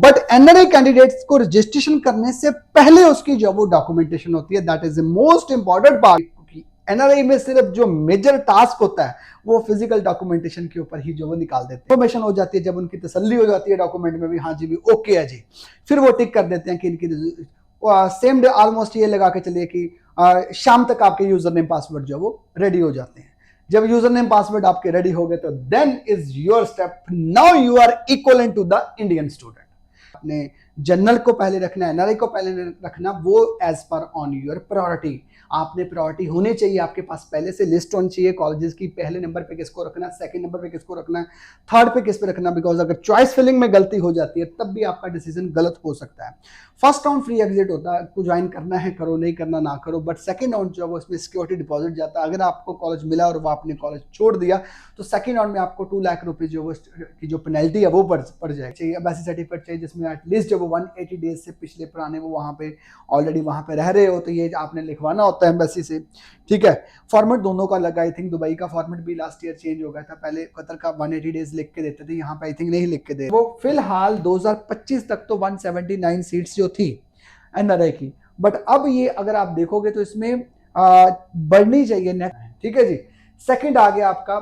But NRI candidates को registration करने से पहले उसकी जो वो डॉक्यूमेंटेशन होती है, that is the most important part. NRI में सिर्फ जो मेजर टास्क होता है वो फिजिकल डॉक्यूमेंटेशन के ऊपर ही जो वो निकाल देते हैं। इन्फॉर्मेशन हो जाती है, जब उनकी तसल्ली हो जाती है डॉक्यूमेंट में भी, हाँ जी भी ओके है जी, फिर वो टिक कर देते हैं कि इनकी सेम डे ऑलमोस्ट ये लगा के चलिए कि शाम तक आपके यूजर नेम पासवर्ड जो वो रेडी हो जाते हैं। जब यूजर नेम पासवर्ड आपके रेडी हो गए तो then is your step, now you are equal to the Indian student. अपने जनरल को पहले रखना, एनआरआई को पहले रखना, वो as per on your priority. आपने प्रायोरिटी होनी चाहिए, आपके पास पहले से लिस्ट होनी चाहिए कॉलेजेस की, पहले नंबर पे किसको रखना है, सेकंड नंबर पे किसको रखना है, थर्ड पे किस पे रखना, बिकॉज अगर चॉइस फिलिंग में गलती हो जाती है तब भी आपका डिसीजन गलत हो सकता है। फर्स्ट राउंड फ्री एग्जिट होता है, आपको ज्वाइन करना है करो, नहीं करना ना करो, बट सेकंड राउंड जो है उसमें सिक्योरिटी डिपॉजिट जाता है। अगर आपको कॉलेज मिला और वो आपने कॉलेज छोड़ दिया तो सेकंड राउंड में आपको 2 लाख रुपए जो वो की जो पेनल्टी है वो पड़ जाएगी। अब ऐसी सर्टिफिकेट चाहिए जिसमें एटलीस्ट जब वो 180 डेज से पिछले पुराने वो वहाँ पे ऑलरेडी वहाँ पे रह रहे हो, तो ये आपने लिखवाना होता है एम्बेसी से। ठीक है, फॉर्मेट दोनों का लगा, आई थिंक दुबई का फॉर्मेट भी लास्ट ईयर चेंज हो गया था, पहले कतर का 180 डेज लिख के देते थे, यहाँ पे आई थिंक नहीं लिख के दे। वो फिलहाल 2025 तक तो 179 सीट्स जो थी एनआरआई की, बट अब ये अगर आप देखोगे तो इसमें बढ़नी चाहिए नेक्स्ट। ठीक है जी, सेकंड आ गया आपका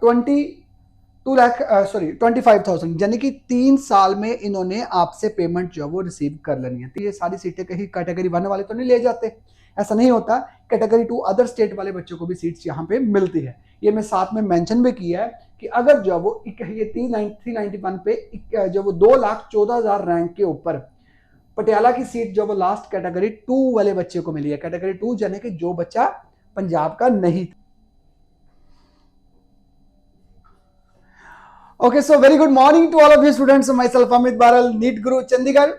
25,000, यानी कि 3 साल में इन्होंने आपसे पेमेंट जो वो रिसीव कर लेनी है। तो ये सारी सीटें कहीं कैटेगरी 1 वाले तो नहीं ले जाते, ऐसा नहीं होता। कैटेगरी 2 अदर स्टेट वाले बच्चों को भी सीट्स यहाँ पे मिलती है। ये मैं साथ में मेंशन भी किया है कि अगर जो वो ये 391 पे जो वो 2,14,000 रैंक के ऊपर पटियाला की सीट जो वो लास्ट कैटेगरी 2 वाले बच्चे को मिली है। कैटेगरी 2 यानी कि जो बच्चा पंजाब का नहीं था। Okay, so very good morning to all of you students, myself Amit Baral, NEET Guru Chandigarh.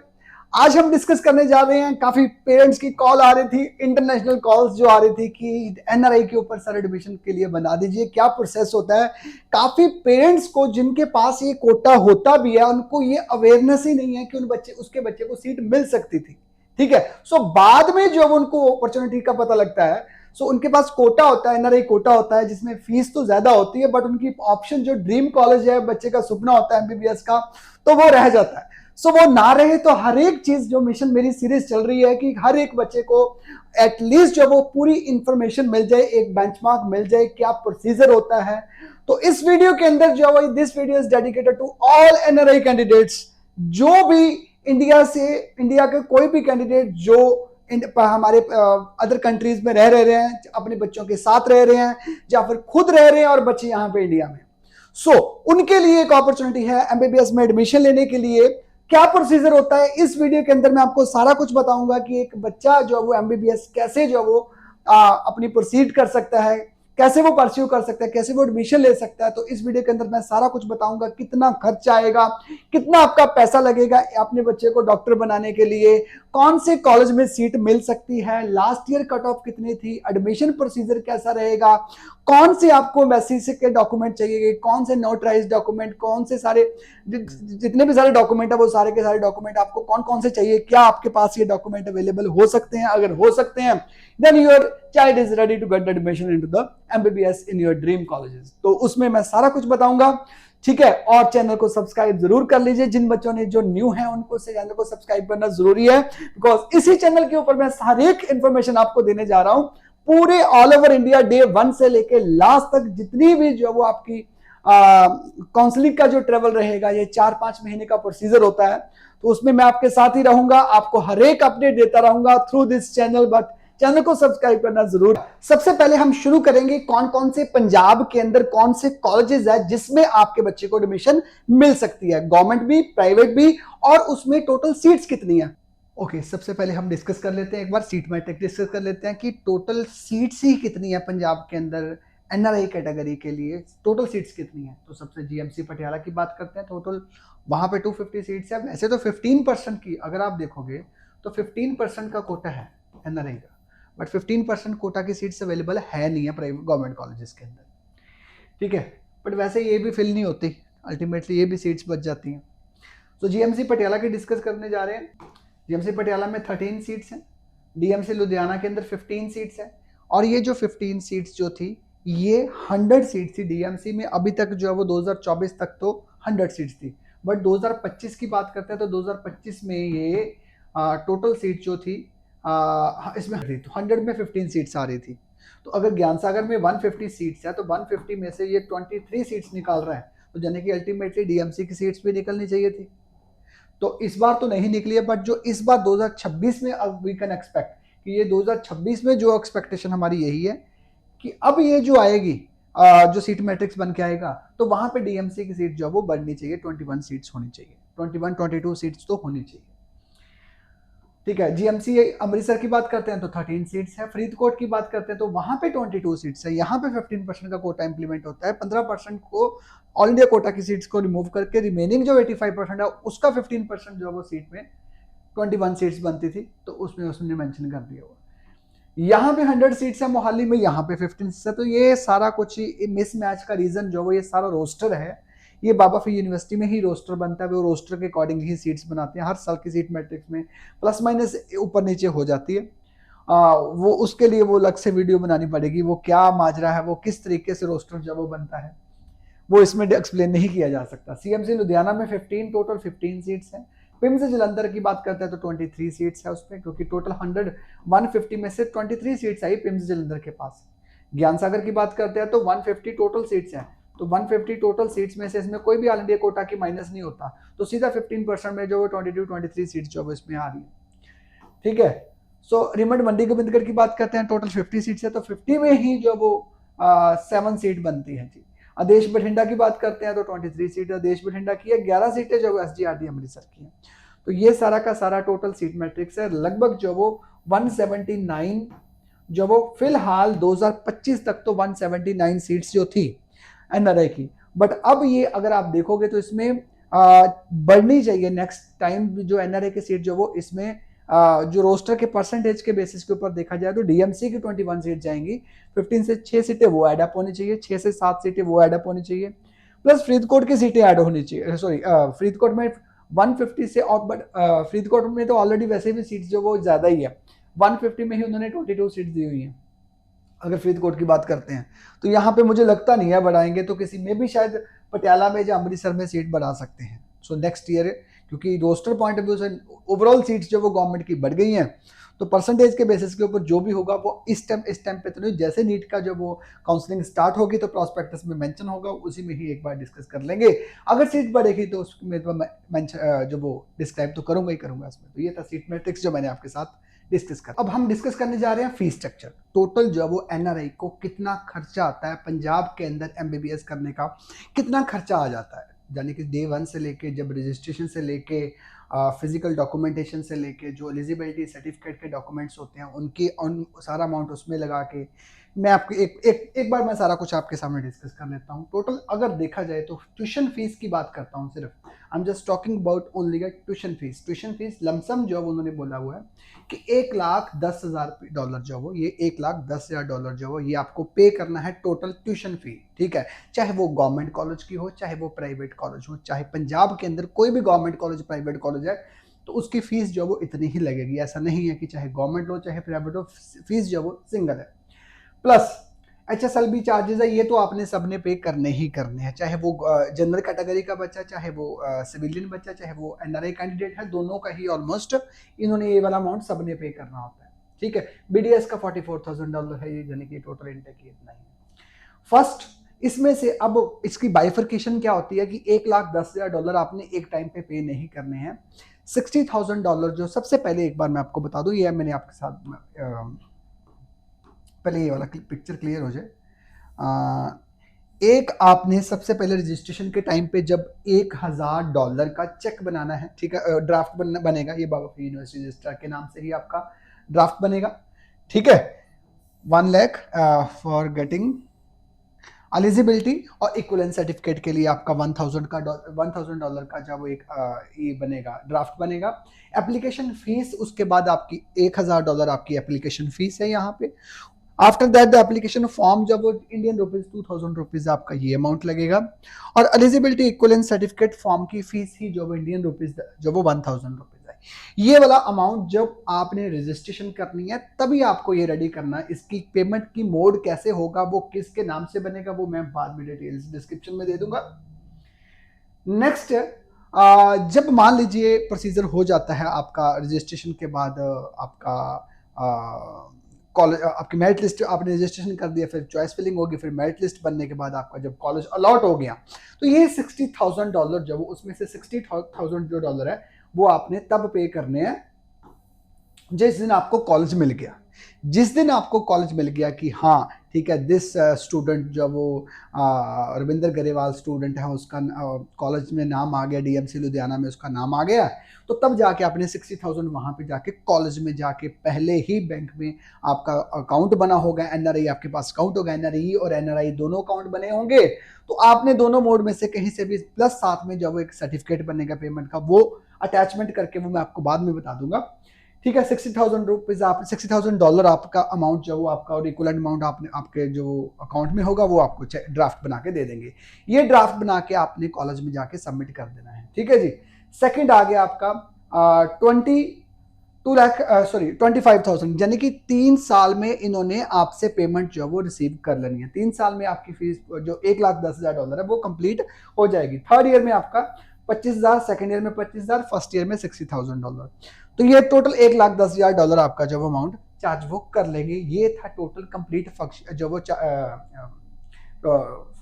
आज हम डिस्कस करने जा रहे हैं, काफी पेरेंट्स की कॉल आ रही थी, इंटरनेशनल कॉल्स जो आ रही थी कि एनआरआई के ऊपर सर एडमिशन के लिए बना दीजिए, क्या प्रोसेस होता है। काफी पेरेंट्स को जिनके पास ये कोटा होता भी है उनको ये अवेयरनेस ही नहीं है कि उसके बच्चे को सीट मिल सकती थी। ठीक है, सो बाद में जो उनको अपॉर्चुनिटी का पता लगता है, सो उनके पास कोटा होता है, एनआरआई कोटा होता है, जिसमें फीस तो ज्यादा होती है बट उनकी ऑप्शन जो ड्रीम कॉलेज है, बच्चे का सपना होता है एमबीबीएस का, तो वो रह जाता है। सो वो ना रहे तो हर एक चीज जो मिशन मेरी सीरीज चल रही है कि हर एक बच्चे को एटलीस्ट जो वो पूरी इंफॉर्मेशन मिल जाए, एक बेंचमार्क मिल जाए, क्या प्रोसीजर होता है। तो इस वीडियो के अंदर जो this video is dedicated to all NRI candidates, जो भी इंडिया के कोई भी कैंडिडेट जो हमारे अदर कंट्रीज में रह रहे हैं, अपने बच्चों के साथ रह रहे हैं या फिर खुद रह रहे हैं और बच्चे यहाँ पे इंडिया में। सो उनके लिए एक अपॉर्चुनिटी है एमबीबीएस में एडमिशन लेने के लिए। क्या प्रोसीजर होता है इस वीडियो के अंदर मैं आपको सारा कुछ बताऊंगा कि एक बच्चा जो वो एमबीबीएस कैसे जो वो अपनी प्रोसीड कर सकता है, कैसे वो परस्यू कर सकता है, कैसे वो एडमिशन ले सकता है। तो इस वीडियो के अंदर मैं सारा कुछ बताऊंगा, कितना खर्च आएगा, कितना आपका पैसा लगेगा अपने बच्चे को डॉक्टर बनाने के लिए, कौन से कॉलेज में सीट मिल सकती है, लास्ट ईयर कट ऑफ कितनी थी, एडमिशन प्रोसीजर कैसा रहेगा, कौन से आपको एमबैसी के डॉक्यूमेंट चाहिए, कौन से नोटराइज डॉक्यूमेंट, कौन से सारे जितने भी सारे डॉक्यूमेंट है वो सारे के सारे डॉक्यूमेंट आपको कौन कौन से चाहिए, क्या आपके पास ये डॉक्यूमेंट अवेलेबल हो सकते हैं। अगर हो सकते हैं then your child is ready to get admission into the MBBS in your dream colleges। तो उसमें मैं सारा कुछ बताऊंगा। ठीक है, और चैनल को सब्सक्राइब जरूर कर लीजिए, जिन बच्चों ने जो न्यू है उनको चैनल को सब्सक्राइब करना जरूरी है, बिकॉज इसी चैनल के ऊपर मैं हर एक इंफॉर्मेशन आपको देने जा रहा हूं, पूरे ऑल ओवर इंडिया डे 1 से लेके लास्ट तक जितनी भी जो वो आपकी काउंसलिंग का जो ट्रेवल रहेगा, ये 4-5 महीने का प्रोसीजर होता है, तो उसमें मैं आपके साथ ही रहूंगा, आपको हर एक अपडेट देता रहूंगा through this channel. But channel को सब्सक्राइब करना जरूर। सबसे पहले हम शुरू करेंगे कौन कौन से पंजाब के अंदर कौन से कॉलेजेस है जिसमें आपके बच्चे को एडमिशन मिल सकती है, गवर्नमेंट भी प्राइवेट भी, और उसमें टोटल सीट्स कितनी है। ओके, सबसे पहले हम डिस्कस कर लेते हैं, एक बार सीट मैट्रिक डिस्कस कर लेते हैं कि टोटल सीट्स ही कितनी है पंजाब के अंदर एनआरआई कैटेगरी के लिए, टोटल सीट्स कितनी है। तो सबसे जीएमसी पटियाला की बात करते हैं, टोटल वहां पे 250 सीट्स है। वैसे तो 15% की अगर आप देखोगे तो 15% का कोटा है एनआरआई का, बट 15% कोटा की सीट्स अवेलेबल है नहीं है प्राइवेट गवर्नमेंट कॉलेजेस के अंदर। ठीक है, बट वैसे ये भी फिल नहीं होती, अल्टीमेटली ये भी सीट्स बच जाती हैं। तो जीएमसी पटियाला की डिस्कस करने जा रहे हैं। जीएमसी पटियाला में 13 सीट्स हैं, डीएमसी लुधियाना के अंदर 15 सीट्स हैं, और ये जो 15 सीट्स जो थी ये 100 सीट्स थी डीएमसी में। अभी तक जो है वो 2024 तक तो 100 सीट्स थी, बट 2025 की बात करते हैं तो 2025 में ये टोटल सीट जो थी इसमें 100 में 15 सीट्स आ रही थी। तो अगर ज्ञान सागर में 150 सीट्स है तो 150 में से ये 23 सीट्स निकाल रहा है, तो यानी कि अल्टीमेटली डीएमसी की सीट्स भी निकलनी चाहिए थी। तो इस बार तो नहीं निकली है, बट जो इस बार 2026 में अब वी कैन एक्सपेक्ट कि ये 2026 में जो एक्सपेक्टेशन हमारी यही है कि अब ये जो आएगी जो सीट मैट्रिक्स बन के आएगा तो वहां पे डीएमसी की सीट जो वो बढ़नी चाहिए, 21 सीट्स होनी चाहिए, 21-22 सीट्स तो होनी चाहिए। ठीक है, जीएमसी अमृतसर की बात करते हैं तो 13 सीट्स है, फरीदकोट की बात करते हैं तो वहां पे 22 सीट्स है। यहाँ पे 15% का कोटा इंप्लीमेंट होता है, 15% को ऑल इंडिया कोटा की सीट्स को रिमूव करके रिमेनिंग जो 85% है उसका 15% जो वो सीट में 21 सीट्स बनती थी, तो उसमें उसने मेंशन कर दिया हुआ। यहाँ पे 100 सीट्स है मोहाली में, यहाँ पे 15 सीट्स है। तो ये सारा कुछ मिसमैच का रीजन जो वो ये सारा रोस्टर है, ये बाबा फरीद यूनिवर्सिटी में ही रोस्टर बनता है, वो रोस्टर के अकॉर्डिंग ही सीट्स बनाते हैं। हर साल की सीट मैट्रिक्स में प्लस माइनस ऊपर नीचे हो जाती है। वो उसके लिए वो अलग से वीडियो बनानी पड़ेगी, वो क्या माजरा है, वो किस तरीके से रोस्टर जब वो बनता है वो इसमें एक्सप्लेन नहीं किया जा सकता। सीएमसी लुधियाना में 15 टोटल 15 सीट्स हैं। पिम्स जलंधर की बात करते हैं तो 23 सीट्स है उसमें, क्योंकि टोटल 150 में से 23 सीट्स आई पिम्स जलंधर के पास। ज्ञान सागर की बात करते हैं तो 150 टोटल सीट्स हैं, तो 150 टोटल सीट्स में से इसमें कोई भी ऑल इंडिया कोटा की माइनस नहीं होता, तो सीधा 15% में जो 22-23 सीट्स जो इसमें आ रही है। ठीक है, सो रिमंड मंडी गोविंदगढ़ की बात करते हैं, टोटल 50 सीट्स है, तो 50 में ही जो वो 7 सीट बनती है जी। आदेश बठिंडा की बात करते हैं तो 23 सीट आदेश बठिंडा की है, 11 सीटें जो एसजीआरडी अमृतसर की है। तो ये सारा का सारा टोटल सीट मैट्रिक्स है, लगभग जो वो 179 जो वो फिलहाल 2025 तक तो 179 सीट्स जो थी एनआरआई की, बट अब ये अगर आप देखोगे तो इसमें बढ़नी चाहिए नेक्स्ट टाइम जो एनआरआई की सीट जो वो इसमें जो रोस्टर के परसेंटेज के बेसिस के ऊपर देखा जाए तो डीएमसी की 21 सीट जाएंगी, 15 से 6 सीटें वो ऐड अप होनी चाहिए, 6 से 7 सीटें वो ऐड अप होनी चाहिए, प्लस फरीदकोट की सीटें ऐड होनी चाहिए। सॉरी, फरीदकोट में 150 से और, बट फरीदकोट में तो ऑलरेडी वैसे भी सीट्स जो वो ज्यादा ही है, 150 में ही उन्होंने 22 सीट्स दी हुई हैं। अगर फरीदकोट की बात करते हैं तो यहाँ पे मुझे लगता नहीं है बढ़ाएंगे, तो किसी में भी शायद पटियाला में या अमृतसर में सीट बढ़ा सकते हैं। सो नेक्स्ट ईयर, क्योंकि रोस्टर पॉइंट ऑफ व्यू से ओवरऑल सीट्स जो वो गवर्नमेंट की बढ़ गई हैं, तो परसेंटेज के बेसिस के ऊपर जो भी होगा वो इस टाइम पे तो नहीं, जैसे नीट का जो वो काउंसलिंग स्टार्ट होगी तो प्रॉस्पेक्टस में मेंशन होगा, उसी में ही एक बार डिस्कस कर लेंगे। अगर सीट बढ़ेगी तो उसमें तो मैं जो वो डिस्क्राइब तो करूंगा ही करूंगा इसमें। तो ये था सीट मैट्रिक्स जो मैंने आपके साथ डिस्कस कर। अब हम डिस्कस करने जा रहे हैं फीस स्ट्रक्चर, टोटल जो वो एनआरआई को कितना खर्चा आता है पंजाब के अंदर एमबीबीएस करने का, कितना खर्चा आ जाता है, यानी कि डे 1 से लेके जब रजिस्ट्रेशन से लेके फिजिकल डॉक्यूमेंटेशन से लेके जो एलिजिबिलिटी सर्टिफिकेट के डॉक्यूमेंट्स होते हैं उनकी सारा अमाउंट उसमें लगा के मैं आपको एक बार मैं सारा कुछ आपके सामने डिस्कस कर लेता हूँ। टोटल अगर देखा जाए तो ट्यूशन फीस की बात करता हूँ सिर्फ, I am just talking about only tuition fees lump sum जो उन्होंने बोला हुआ है कि $1,10,000 जो वो ये $1,10,000 जो वो ये आपको पे करना है टोटल ट्यूशन फी। ठीक है, चाहे वो गवर्नमेंट कॉलेज की हो, चाहे वो प्राइवेट कॉलेज हो, चाहे पंजाब के अंदर कोई भी गवर्नमेंट कॉलेज प्राइवेट कॉलेज है तो उसकी फीस जो वो इतनी ही लगेगी। ऐसा नहीं है कि चाहे गवर्नमेंट हो चाहे प्राइवेट हो, फीस जो वो सिंगल है। प्लस HSLB चार्जेस है, ये तो आपने सबने पे करने ही करने हैं, चाहे वो जनरल कैटेगरी का बच्चा, चाहे वो सिविलियन बच्चा, चाहे वो एनआरआई कैंडिडेट है, दोनों का ही ऑलमोस्ट इन्होंने ये वाला अमाउंट सबने पे करना होता है। ठीक है, बीडीएस का $44,000 है, ये यानी कि टोटल इंटेक इतना ही है। फर्स्ट इसमें से अब इसकी बाइफर्केशन क्या होती है कि $1,10,000 आपने एक टाइम पे नहीं करने हैं। $60,000 जो सबसे पहले एक बार मैं आपको बता दूं, ये मैंने आपके साथ पहले ये वाला पिक्चर क्लियर हो जाए। एक आपने सबसे पहले रजिस्ट्रेशन के टाइम पे जब $1,000 का चेक बनाना है, ठीक है, ड्राफ्ट बनेगा, ये बाबा फरीद यूनिवर्सिटी रजिस्ट्रार के नाम से ही आपका ड्राफ्ट बनेगा। ठीक है, 1 लाख फॉर गेटिंग एलिजिबिलिटी और इक्विवेलेंट सर्टिफिकेट के लिए आपका $1,000 का जब एक ये बनेगा, ड्राफ्ट बनेगा। एप्लीकेशन फीस उसके बाद आपकी $1,000 आपकी एप्लीकेशन फीस है यहाँ पे। After that the application form जब वो इंडियन रुपीज $2,000 आपका ये अमाउंट लगेगा, और एलिजिबिलिटी इक्विवेलेंट सर्टिफिकेट फॉर्म की फीस ही जो वो इंडियन रुपीज जो वो $1,000 है। ये वाला अमाउंट जब आपने रजिस्ट्रेशन करनी है तभी आपको ये रेडी करना है। इसकी पेमेंट की मोड कैसे होगा, वो किसके नाम से बनेगा, वो मैं बाद में डिटेल्स डिस्क्रिप्शन में दे दूंगा। नेक्स्ट जब मान लीजिए प्रोसीजर हो जाता है आपका रजिस्ट्रेशन के बाद, आपका कॉलेज, आपकी मेरिट लिस्ट, आपने रजिस्ट्रेशन कर दिया, फिर चॉइस फिलिंग होगी, फिर मेरिट लिस्ट बनने के बाद आपका जब कॉलेज अलॉट हो गया, तो ये $60,000 जब उसमें से $60,000 जो डॉलर है वो आपने तब पे करने हैं जिस दिन आपको कॉलेज मिल गया। जिस दिन आपको कॉलेज मिल गया कि हाँ ठीक है, दिस स्टूडेंट जो वो रविंदर गरेवाल स्टूडेंट है, उसका कॉलेज में नाम आ गया, डीएमसी लुधियाना में उसका नाम आ गया, तो तब जाके आपने 60,000 वहाँ पे जाके कॉलेज में जाके पहले ही बैंक में आपका अकाउंट बना होगा, एनआरआई आपके पास अकाउंट होगा, एनआरई और एनआरआई दोनों अकाउंट बने होंगे, तो आपने दोनों मोड में से कहीं से भी, प्लस साथ में जब एक सर्टिफिकेट बनेगा पेमेंट का, वो अटैचमेंट करके वो मैं आपको बाद में बता दूंगा। ठीक है, $60,000 आप $60,000 आपका अमाउंट जो वो आपका, और इक्वलेंट अमाउंट आपने आपके जो अकाउंट में होगा वो आपको ड्राफ्ट बना के दे देंगे। ये ड्राफ्ट बना के आपने कॉलेज में जाके सबमिट कर देना है। ठीक है जी। सेकंड आ गया आपका 25,000, यानी कि 3 साल में इन्होंने आपसे पेमेंट जो वो रिसीव कर लेनी है। 3 साल में आपकी फीस जो $1,10,000 है वो कंप्लीट हो जाएगी। थर्ड ईयर में आपका 25,000, सेकेंड ईयर में 25,000, फर्स्ट ईयर में $60,000। तो ये टोटल $1,10,000 आपका जो अमाउंट चार्ज वो कर लेंगे। ये था टोटल कंप्लीट जो वो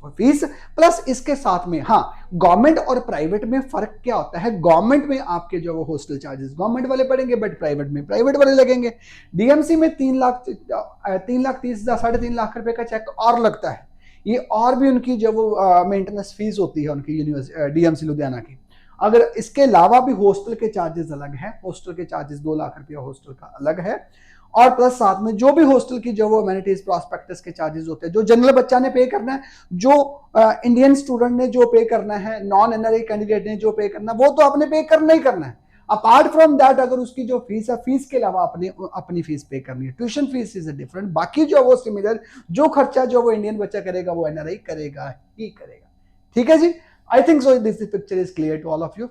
फीस। प्लस इसके साथ में हाँ, गवर्नमेंट और प्राइवेट में फर्क क्या होता है। गवर्नमेंट में आपके जो वो हॉस्टल चार्जेस गवर्नमेंट वाले पड़ेंगे, बट प्राइवेट में प्राइवेट वाले लगेंगे। डीएमसी में 3,30,000 ₹3.5 लाख का चेक और लगता है। ये और भी उनकी जो वो मेंटेनेंस फीस होती है उनकी डीएमसी लुधियाना की। अगर इसके अलावा भी हॉस्टल के चार्जेस अलग है, हॉस्टल के चार्जेस ₹2 लाख हॉस्टल का अलग है, और प्लस साथ में जो भी हॉस्टल की जो वो अमेनिटीज प्रॉस्पेक्टस के चार्जेस होते हैं, जो जनरल बच्चा ने पे करना है, जो इंडियन स्टूडेंट ने जो पे करना है, नॉन एनआरआई कैंडिडेट ने जो पे करना है, वो तो आपने पे करना ही करना है। अपार्ट फ्रॉम दैट अगर उसकी जो फीस है, फीस के अलावा अपनी फीस पे करनी है। ट्यूशन फीस इज डिफरेंट, बाकी जो वो सिमिलर जो खर्चा जो वो इंडियन बच्चा करेगा वो एनआरआई करेगा ही करेगा। ठीक है जी। I think so this picture is clear to all of you.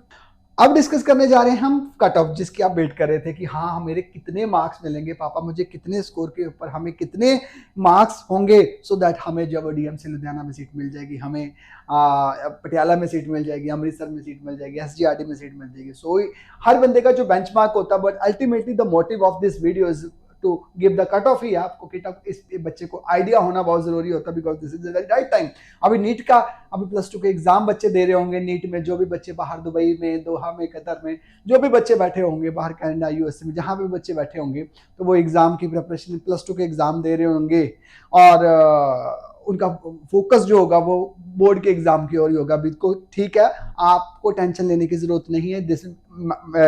अब डिस्कस करने जा रहे हैं हम कट ऑफ, जिसकी आप वेट कर रहे थे कि हाँ मेरे कितने मार्क्स मिलेंगे पापा, मुझे कितने स्कोर के ऊपर हमें कितने मार्क्स होंगे सो दैट हमें जब डीएमसी लुधियाना में सीट मिल जाएगी, हमें पटियाला में सीट मिल जाएगी, अमृतसर में सीट मिल जाएगी, एसजीआरटी में सीट मिल जाएगी। सो हर बंदे का जो बेंचमार्क होता है, but ultimately the motive of this video is to give the cut off ही। आपको इस बच्चे को आइडिया होना बहुत जरूरी होता है, because this is the right time. अभी नीट का, अभी +2 के एग्जाम बच्चे दे रहे होंगे नीट में, जो भी बच्चे बाहर दुबई में, दोहा में, कतर में जो भी बच्चे बैठे होंगे, बाहर कनाडा यूएसए में जहां भी बच्चे बैठे होंगे, तो वो एग्जाम की प्रिपरेशन +2 के एग्जाम दे रहे होंगे, और उनका फोकस जो होगा वो बोर्ड के एग्जाम की ओर ही होगा। बिल्कुल ठीक है, आपको टेंशन लेने की जरूरत नहीं है।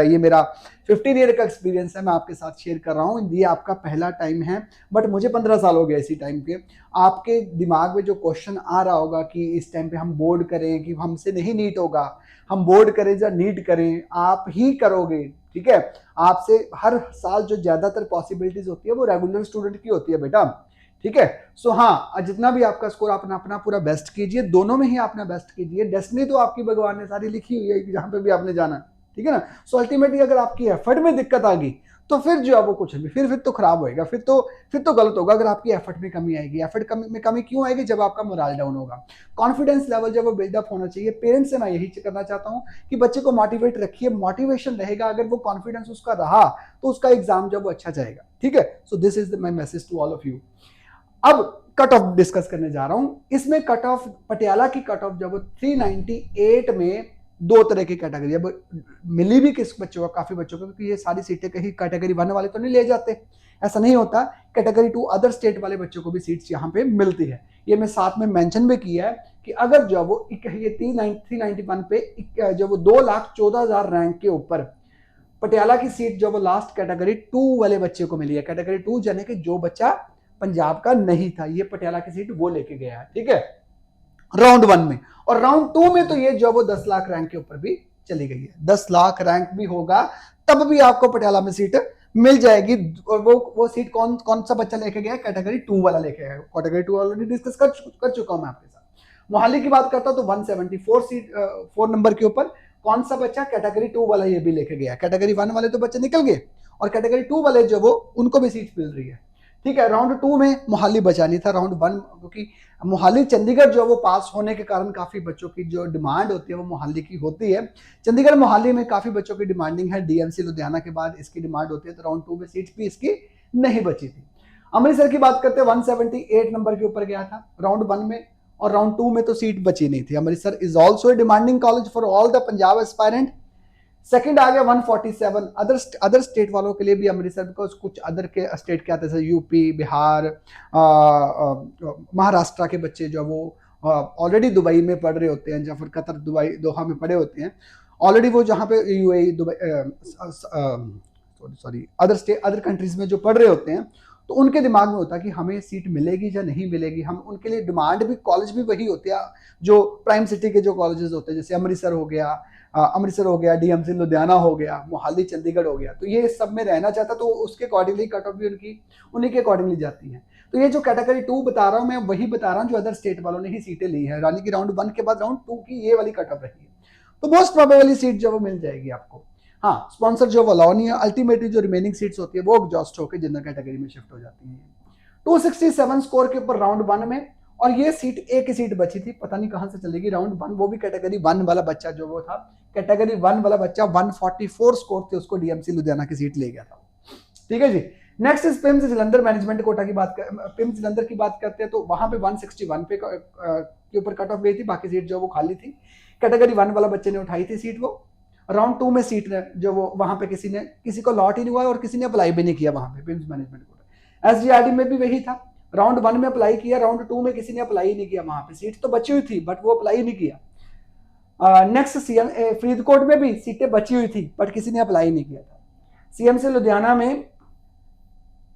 ये मेरा 15 ईयर का एक्सपीरियंस है, मैं आपके साथ शेयर कर रहा हूँ। ये आपका पहला टाइम है, बट मुझे 15 साल हो गया इसी टाइम के। आपके दिमाग में जो क्वेश्चन आ रहा होगा कि इस टाइम पे हम बोर्ड करें कि हमसे नहीं नीट होगा, हम बोर्ड करें या नीट करें, आप ही करोगे। ठीक है, आपसे हर साल जो ज्यादातर पॉसिबिलिटीज होती है वो रेगुलर स्टूडेंट की होती है बेटा। ठीक है, सो हाँ, जितना भी आपका स्कोर अपना अपना पूरा बेस्ट कीजिए, दोनों में ही अपना बेस्ट कीजिए। डेस्टिनी तो आपकी भगवान ने सारी लिखी हुई है जहां पे भी आपने जाना। ठीक है ना। सो अल्टीमेटली अगर आपकी एफर्ट में दिक्कत आ गई तो फिर जो है वो कुछ भी फिर तो खराब होएगा, फिर तो गलत होगा। अगर आपकी एफर्ट में कमी आएगी, एफर्ट में कमी क्यों आएगी? जब आपका मोरल डाउन होगा, कॉन्फिडेंस लेवल जब वो बिल्डअप होना चाहिए। पेरेंट्स से मैं यही करना चाहता हूँ कि बच्चे को मोटिवेट रखिए, मोटिवेशन रहेगा, अगर वो कॉन्फिडेंस उसका रहा तो उसका एग्जाम जब वो अच्छा जाएगा। ठीक है, so this is my message to all of you. अब कट ऑफ डिस्कस करने जा रहा हूं। इसमें कट ऑफ, पटियाला की कट ऑफ जब 398 में 2 तरह की कैटेगरी अब मिली भी किस बच्चों को, काफी बच्चों को, क्योंकि ये सारी सीटें कहीं कैटेगरी 1 वाले तो नहीं ले जाते, ऐसा नहीं होता। कैटेगरी 2 अदर स्टेट वाले बच्चों को भी सीट्स यहाँ पे मिलती है। ये मैं साथ में मेंशन भी किया है कि अगर जो वो ये 391 पे जो वो 2,14,000 रैंक के ऊपर पटियाला की सीट जो वो लास्ट कैटेगरी 2 वाले बच्चे को मिली है। कैटेगरी 2 यानी कि जो बच्चा पंजाब का नहीं था, ये पटियाला की सीट वो लेके गया है। ठीक है, राउंड 1 में। और राउंड 2 में तो ये जो वो 10 लाख रैंक के ऊपर भी चली गई है। 10 लाख रैंक भी होगा तब भी आपको पटियाला में सीट मिल जाएगी। और वो सीट कौन सा बच्चा लेके गया? कैटेगरी 2 वाला लेके गया। कैटेगरी 2 ऑलरेडी डिस्कस कर चुका हूं मैं आपके साथ। मोहाली की बात करता हूं तो 174 सीट 4 नंबर के ऊपर कौन सा बच्चा? कैटेगरी 2 वाला ये भी लेके गया। कैटेगरी 1 वाले तो बच्चे निकल गए, और कैटेगरी 2 वाले जो वो उनको भी सीट मिल रही है। ठीक है। राउंड 2 में मोहाली बचा नहीं था, राउंड 1 क्योंकि मोहाली चंडीगढ़ जो वो पास होने के कारण काफी बच्चों की जो डिमांड होती है वो मोहाली की होती है। चंडीगढ़ मोहाली में काफी बच्चों की डिमांडिंग है, डीएमसी लुधियाना के बाद इसकी डिमांड होती है, तो राउंड 2 में सीट भी इसकी नहीं बची थी। अमृतसर की बात करते हैं, 178 नंबर के ऊपर गया था राउंड 1 में, और राउंड 2 में तो सीट बची नहीं थी। Amritsar is also a demanding college for all the Punjab aspirant. Second आ गया 147, अदर स्टेट वालों के लिए भी अमृतसर, बिकॉज कुछ अदर के स्टेट के आते हैं, यूपी, बिहार, महाराष्ट्र के बच्चे जो वो ऑलरेडी दुबई में पढ़ रहे होते हैं, या फिर कतर, दुबई, दोहा में पढ़े होते हैं ऑलरेडी, वो जहाँ पे UAE, Dubai, sorry other countries में जो पढ़ रहे होते हैं, तो उनके दिमाग में होता है कि हमें सीट मिलेगी या नहीं मिलेगी। हम उनके लिए डिमांड भी, कॉलेज भी वही होते हैं जो प्राइम सिटी के जो कॉलेजेस होते हैं, जैसे अमृतसर हो गया, डीएमसी लुधियाना हो गया, मोहाली चंडीगढ़ हो गया, तो ये सब में रहना चाहता, तो उसके अकॉर्डिंगली कट ऑफ भी उनकी उन्हीं के अकॉर्डिंगली जाती है। तो ये जो कैटेगरी 2 बता रहा हूँ मैं, वही बता रहा हूँ जो अदर स्टेट वालों ने ही सीटें ली है, यानी कि राउंड 1 के बाद राउंड 2 की ये वाली कट ऑफ रही है, तो मोस्ट प्रोबेबली सीट जो वो मिल जाएगी आपको। हाँ, स्पॉन्सर जो अलाउ नहीं है, अल्टीमेटली जो रिमेनिंग सीट्स होती है वो एग्जॉस्ट होकर जनरल कैटेगरी में शिफ्ट हो जाती है। 267 स्कोर के ऊपर राउंड 1 में, और ये सीट एक ही सीट बची थी, पता नहीं कहां से चलेगी। राउंड 1 वो भी कैटेगरी 1 वाला बच्चा जो वो था, कैटेगरी 1 वाला बच्चा 144 स्कोर थे, उसको डीएमसी लुधियाना की सीट ले गया था। ठीक है जी। Next is PIMS Jalandhar management quota की बात पिम्स जलंधर की बात करते हैं, तो वहां पे 161 पे के ऊपर कट ऑफ गई थी, बाकी सीट जो वो खाली थी, कैटेगरी 1 वाला बच्चे ने उठाई थी सीट वो। राउंड 2 में सीट जो वो वहां पे किसी को लॉट ही नहीं हुआ, और किसी ने अप्लाई भी नहीं किया वहां पे पिम्स मैनेजमेंट कोटा। एसडीआरडी में भी वही था, राउंड 1 में अप्लाई किया, राउंड 2 में किसी ने अप्लाई नहीं किया, वहां पे सीट तो बची हुई थी बट वो अप्लाई नहीं किया। नेक्स्ट सीएम फरीदकोट में भी सीटें बची हुई थी बट किसी ने अप्लाई नहीं किया था। सीएमसी लुधियाना में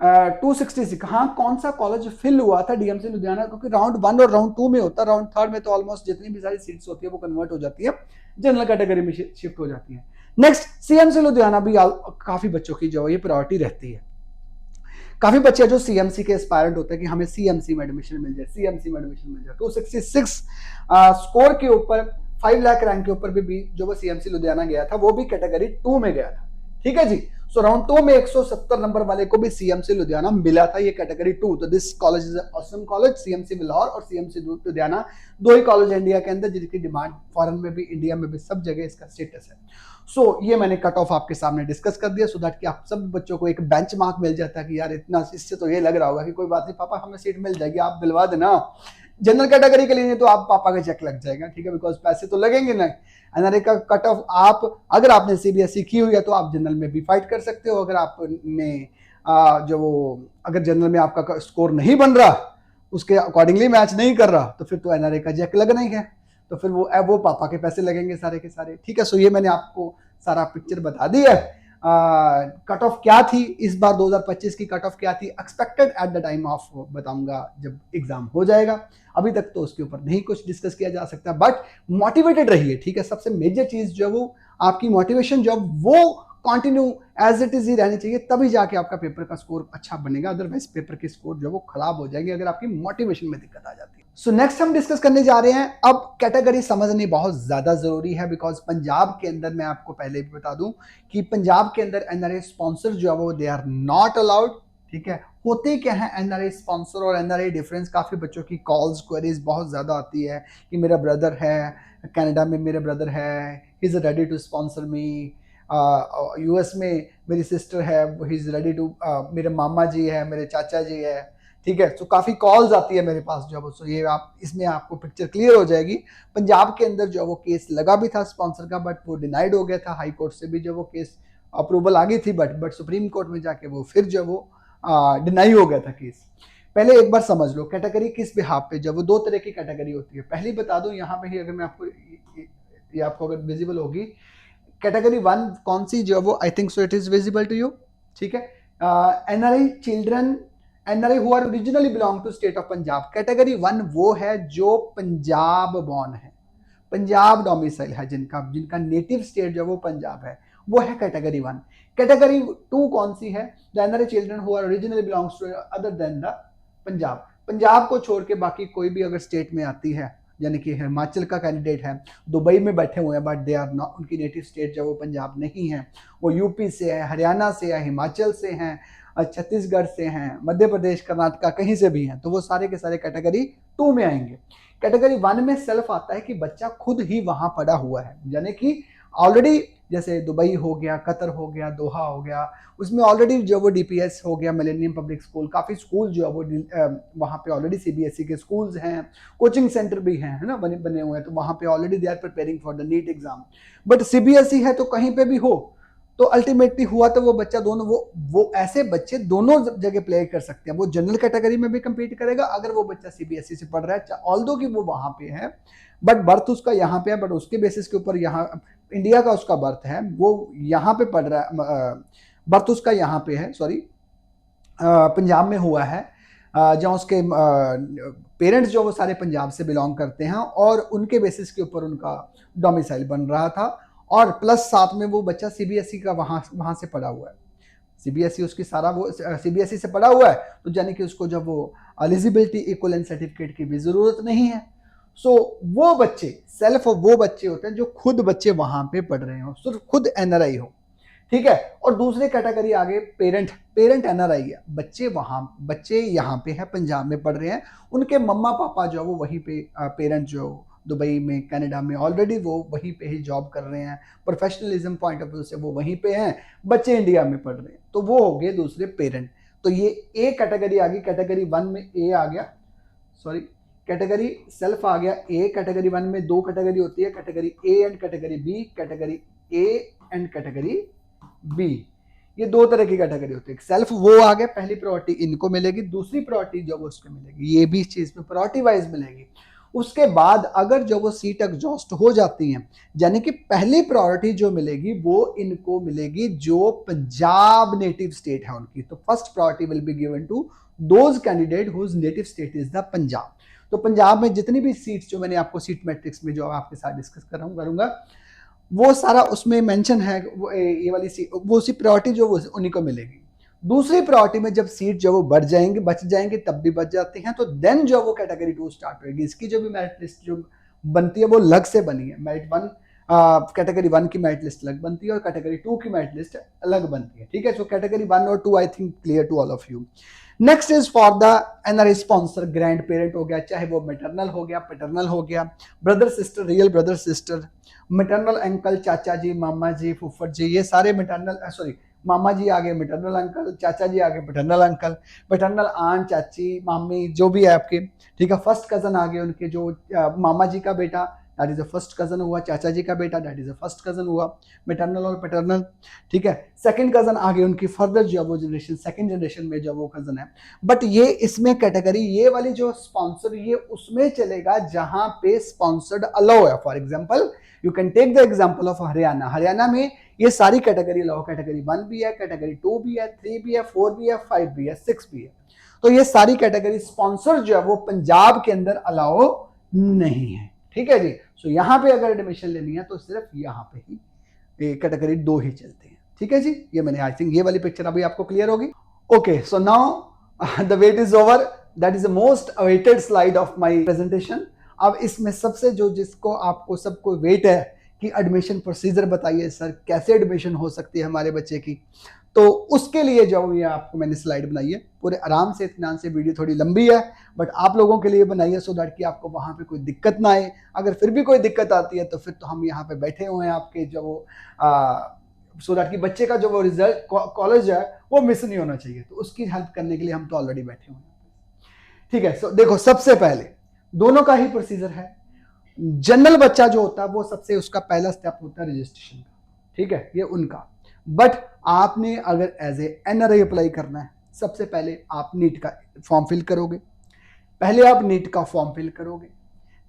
266, हाँ, कौन सा कॉलेज फिल हुआ था डीएमसी लुधियाना, क्योंकि राउंड 1 और राउंड 2 में होता है, राउंड 3 में तो ऑलमोस्ट जितनी भी सारी सीट्स होती है वो कन्वर्ट हो जाती है, जनरल कैटेगरी में शिफ्ट हो जाती है। नेक्स्ट सीएमसी लुधियाना भी काफी बच्चों की जो ये प्रायोरिटी रहती है। काफी बच्चे जो सीएमसी के एस्पायरेंट होते हैं कि हमें सीएमसी में एडमिशन मिल जाए, सीएमसी में एडमिशन मिल जाए। 266 स्कोर के ऊपर, 5 लाख रैंक के ऊपर भी जो वो सीएमसी लुधियाना गया था, वो भी कैटेगरी 2 में गया था। ठीक है जी। सो राउंड 2 में 170 नंबर वाले को भी सीएमसी लुधियाना मिला था, ये कैटेगरी 2। तो this college is awesome college, CMC बिलावर और सीएमसी लुधियाना, दो ही कॉलेज इंडिया के अंदर जिनकी डिमांड फॉरेन में भी, इंडिया में भी, सब जगह इसका स्टेटस है। सो ये मैंने कट ऑफ आपके सामने डिस्कस कर दिया, सो दैट कि आप सब बच्चों को एक बेंचमार्क मिल जाता है कि यार इतना, इससे तो ये लग रहा होगा कि कोई बात नहीं पापा, हमें सीट मिल जाएगी, आप दिलवा देना। जनरल कैटेगरी के लिए तो आप पापा का चेक लग जाएगा, ठीक है, बिकॉज पैसे तो लगेंगे ना। एनआरए का कट ऑफ, आप अगर आपने सीबीएसई की हुई है तो आप जनरल में भी फाइट कर सकते हो। अगर आपने अगर जनरल में आपका स्कोर नहीं बन रहा, उसके अकॉर्डिंगली मैच नहीं कर रहा, तो फिर तो एनआरए का चेक लगना ही है, तो फिर वो पापा के पैसे लगेंगे सारे के सारे। ठीक है। सो ये मैंने आपको सारा पिक्चर बता दी है। कट ऑफ क्या थी इस बार 2025 की, कट ऑफ क्या थी expected at the time of, बताऊंगा जब एग्जाम हो जाएगा। अभी तक तो उसके ऊपर नहीं कुछ डिस्कस किया जा सकता, बट मोटिवेटेड रहिए। ठीक है। सबसे मेजर चीज जो वो आपकी मोटिवेशन जो वो कंटिन्यू एज इट इज ही रहनी चाहिए, तभी जाके आपका पेपर का स्कोर अच्छा बनेगा। अदरवाइज पेपर के स्कोर जो वो खराब हो जाएंगे अगर आपकी मोटिवेशन में दिक्कत आ जाती है। सो नेक्स्ट हम डिस्कस करने जा रहे हैं, अब कैटेगरी समझनी बहुत ज्यादा जरूरी है, बिकॉज पंजाब के अंदर, मैं आपको पहले भी बता दूं कि पंजाब के अंदर एनआरए स्पॉन्सर जो है वो दे आर नॉट अलाउड। ठीक है। होते क्या है एनआरए स्पॉन्सर और एनआरए डिफरेंस, काफी बच्चों की कॉल्स क्वेरीज बहुत ज्यादा आती है कि मेरा ब्रदर है कनाडा में, मेरे ब्रदर है, he is ready to sponsor me, US में मेरी सिस्टर है, ही इज रेडी टू, मेरे मामा जी है, मेरे चाचा जी है। ठीक है। तो काफी कॉल्स आती है मेरे पास जो, सो ये आप इसमें आपको पिक्चर क्लियर हो जाएगी। पंजाब के अंदर जो वो केस लगा भी था स्पॉन्सर का, बट वो डिनाइड हो गया था, हाई कोर्ट से भी जो वो केस अप्रूवल आ गई थी, बट सुप्रीम कोर्ट में जाके वो फिर जो वो डिनाई हो गया था केस। पहले एक बार समझ लो कैटेगरी किस बिहाफ पे, जब वो दो तरह की कैटेगरी होती है। पहली बता दूं यहाँ पे ही, अगर मैं आपको ये आपको अगर विजिबल होगी, कैटेगरी 1 कौन सी जो वो, I think so it is visible to you. ठीक है। NRI children, NRI who are originally belong to state of Punjab. Category 1 वो है जो पंजाब बॉर्न है, पंजाब डोमिसाइल है, जिनका नेटिव स्टेट जो वो पंजाब है, वो है कैटेगरी 1। कैटेगरी 2 कौन सी है, the NRI children who are originally belongs to other than the Punjab. Punjab को छोड़ के बाकी कोई भी अगर स्टेट में आती है यानी कि हिमाचल का कैंडिडेट है, दुबई में बैठे हुए हैं, बट दे आर नॉट, उनकी नेटिव स्टेट जो वो पंजाब नहीं है, वो यूपी से है, हरियाणा से है, हिमाचल से हैं, छत्तीसगढ़ से हैं, मध्य प्रदेश, कर्नाटका, कहीं से भी हैं, तो वो सारे के सारे कैटेगरी 2 में आएंगे। कैटेगरी 1 में सेल्फ आता है कि बच्चा खुद ही वहां पड़ा हुआ है, यानी कि ऑलरेडी जैसे दुबई हो गया, कतर हो गया, दोहा हो गया, उसमें ऑलरेडी जो वो डीपीएस हो गया, मिलेनियम पब्लिक स्कूल, काफ़ी स्कूल जो है वो वहाँ पे ऑलरेडी सीबीएसई के स्कूल्स हैं, कोचिंग सेंटर भी हैं, है ना, बने हुए हैं, तो वहाँ पे already they are preparing for the NEET exam. But CBSE है तो कहीं पे भी हो, तो अल्टीमेटली हुआ तो वो बच्चा दोनों वो ऐसे बच्चे दोनों जगह प्ले कर सकते हैं। वो जनरल कैटेगरी में भी कम्पीट करेगा अगर वो बच्चा सीबीएसई से पढ़ रहा है, ऑल्दो कि वो वहाँ पे है, बट बर्थ उसका यहाँ पे है, बट उसके बेसिस के ऊपर यहाँ इंडिया का उसका बर्थ है, वो यहाँ पे पढ़ रहा है, बर्थ उसका यहाँ पे है, सॉरी पंजाब में हुआ है, जहाँ उसके पेरेंट्स जो वो सारे पंजाब से बिलोंग करते हैं, और उनके बेसिस के ऊपर उनका डोमिसाइल बन रहा था, और प्लस साथ में वो बच्चा सीबीएसई का वहाँ से पढ़ा हुआ है, सीबीएसई उसकी सारा वो सीबीएसई से पढ़ा हुआ है, तो यानी कि उसको जब वो एलिजिबिलिटी इक्विवेलेंट सर्टिफिकेट की भी जरूरत नहीं है। सो वो बच्चे सेल्फ वो बच्चे होते हैं जो खुद बच्चे वहां पे पढ़ रहे हो, सिर्फ खुद एनआरआई हो, ठीक है। और दूसरी कैटेगरी आगे पेरेंट एनआरआई है, बच्चे यहाँ पे है, पंजाब में पढ़ रहे हैं, उनके मम्मा पापा जो वो वहीं पे पेरेंट जो दुबई में, कनाडा में ऑलरेडी वो वहीं पे ही जॉब कर रहे हैं, प्रोफेशनलिज्म पॉइंट ऑफ व्यू से वो वहीं पे हैं, बच्चे इंडिया में पढ़ रहे हैं, तो वो हो गए दूसरे पेरेंट। तो ये ए कैटेगरी आ गई, कैटेगरी 1 में ए आ गया, सॉरी कैटेगरी सेल्फ आ गया ए। कैटेगरी 1 में 2 कैटेगरी होती है, category A and category B, category A and category B, ये 2 तरह की कैटेगरी होती है। सेल्फ वो आ गया, पहली प्रायोरिटी इनको मिलेगी, दूसरी प्रायोरिटी जो उसको मिलेगी, ये भी चीज में प्रायोरिटी वाइज मिलेगी। उसके बाद अगर जो वो सीट एग्जॉस्ट हो जाती हैं, यानी कि पहली प्रायोरिटी जो मिलेगी वो इनको मिलेगी जो पंजाब नेटिव स्टेट है उनकी, तो first priority will be given to those candidate whose native state is the Punjab. तो पंजाब में जितनी भी सीट्स जो मैंने आपको सीट मैट्रिक्स में जो आपके साथ डिस्कस कर रहा हूँ करूंगा, वो सारा उसमें मेंशन है, वो ये वाली सीट वो उसी प्रायोरिटी जो वो उन्हीं को मिलेगी। दूसरी प्रायोरिटी में जब सीट जो वो बच जाएंगे तब भी बच जाती हैं, तो देन जो वो कैटेगरी 2 स्टार्ट होगी। इसकी जो भी मेरिट लिस्ट जो बनती है वो अलग से बनी है, मेरिट 1 कैटेगरी 1 की मेरिट लिस्ट अलग बनती है और कैटेगरी 2 की मेरिट लिस्ट अलग बनती है, ठीक है। सो कैटेगरी 1 और 2 I think clear to all of you. Next is for the NRI sponsor, grand parent हो गया, चाहे वो मैटरनल हो गया, पैटर्नल हो गया, brother sister, real brother sister, maternal uncle, चाचा जी, मामा जी, फुफर जी, ये सारे मैटरनल, सॉरी मामा जी आ गए मैटरनल अंकल, चाचा जी आ गए पैटर्नल अंकल, पैटर्नल आंट, चाची, मामी, जो भी है आपके, ठीक है। फर्स्ट कजन आ गए उनके, जो मामा जी का बेटा that is a first cousin हुआ, चाचा जी का बेटा that is a first cousin हुआ, मैटरनल और पैटर्नल, ठीक है। सेकंड कजन आ गए उनकी फर्दर जो वो जनरेशन, सेकंड जनरेशन में जो वो कजन है। बट ये इसमें कैटेगरी ये वाली जो स्पॉन्सर, ये उसमें चलेगा जहां पे स्पॉन्सर्ड अलाउ है। For example you can take the example of Haryana में ये सारी कैटेगरी अलाउ, कैटेगरी 1 भी है, कैटेगरी 2 भी है, 3 भी है, 4 भी है, 5 भी है, 6 भी है। तो ये सारी कैटेगरी स्पॉन्सर जो है वो पंजाब के अंदर अलाउ नहीं है, ठीक है जी। सो यहाँ पे अगर एडमिशन लेनी है तो सिर्फ यहाँ पे ही कैटेगरी 2 ही चलते हैं, ठीक है जी। ये मैंने आई थिंक ये वाली पिक्चर अभी आपको क्लियर होगी। Okay, so now the wait is over, that is the most awaited slide of my presentation. अब इसमें सबसे जो जिसको आपको सबको वेट है कि एडमिशन प्रोसीजर बताइए सर, कैसे एडमिशन हो सकती है हमारे बच्चे की, तो उसके लिए जो ये आपको मैंने स्लाइड बनाई है, पूरे आराम से इत्मीनान से, वीडियो थोड़ी लंबी है बट आप लोगों के लिए बनाई है सो दैट कि आपको वहाँ पे कोई दिक्कत ना आए। अगर फिर भी कोई दिक्कत आती है तो फिर तो हम यहाँ पे बैठे हुए हैं आपके जो वो सो दैट कि बच्चे का जो वो रिजल्ट कॉलेज है वो मिस नहीं होना चाहिए, तो उसकी हेल्प करने के लिए हम तो ऑलरेडी बैठे हुए हैं, ठीक है। सो देखो, सबसे पहले दोनों का ही प्रोसीजर है। जनरल बच्चा जो होता है वो सबसे उसका पहला स्टेप होता है रजिस्ट्रेशन का, ठीक है, ये उनका। बट आपने अगर एज ए एनआरआई अप्लाई करना है, सबसे पहले आप नीट का फॉर्म फिल करोगे। पहले आप नीट का फॉर्म फिल करोगे।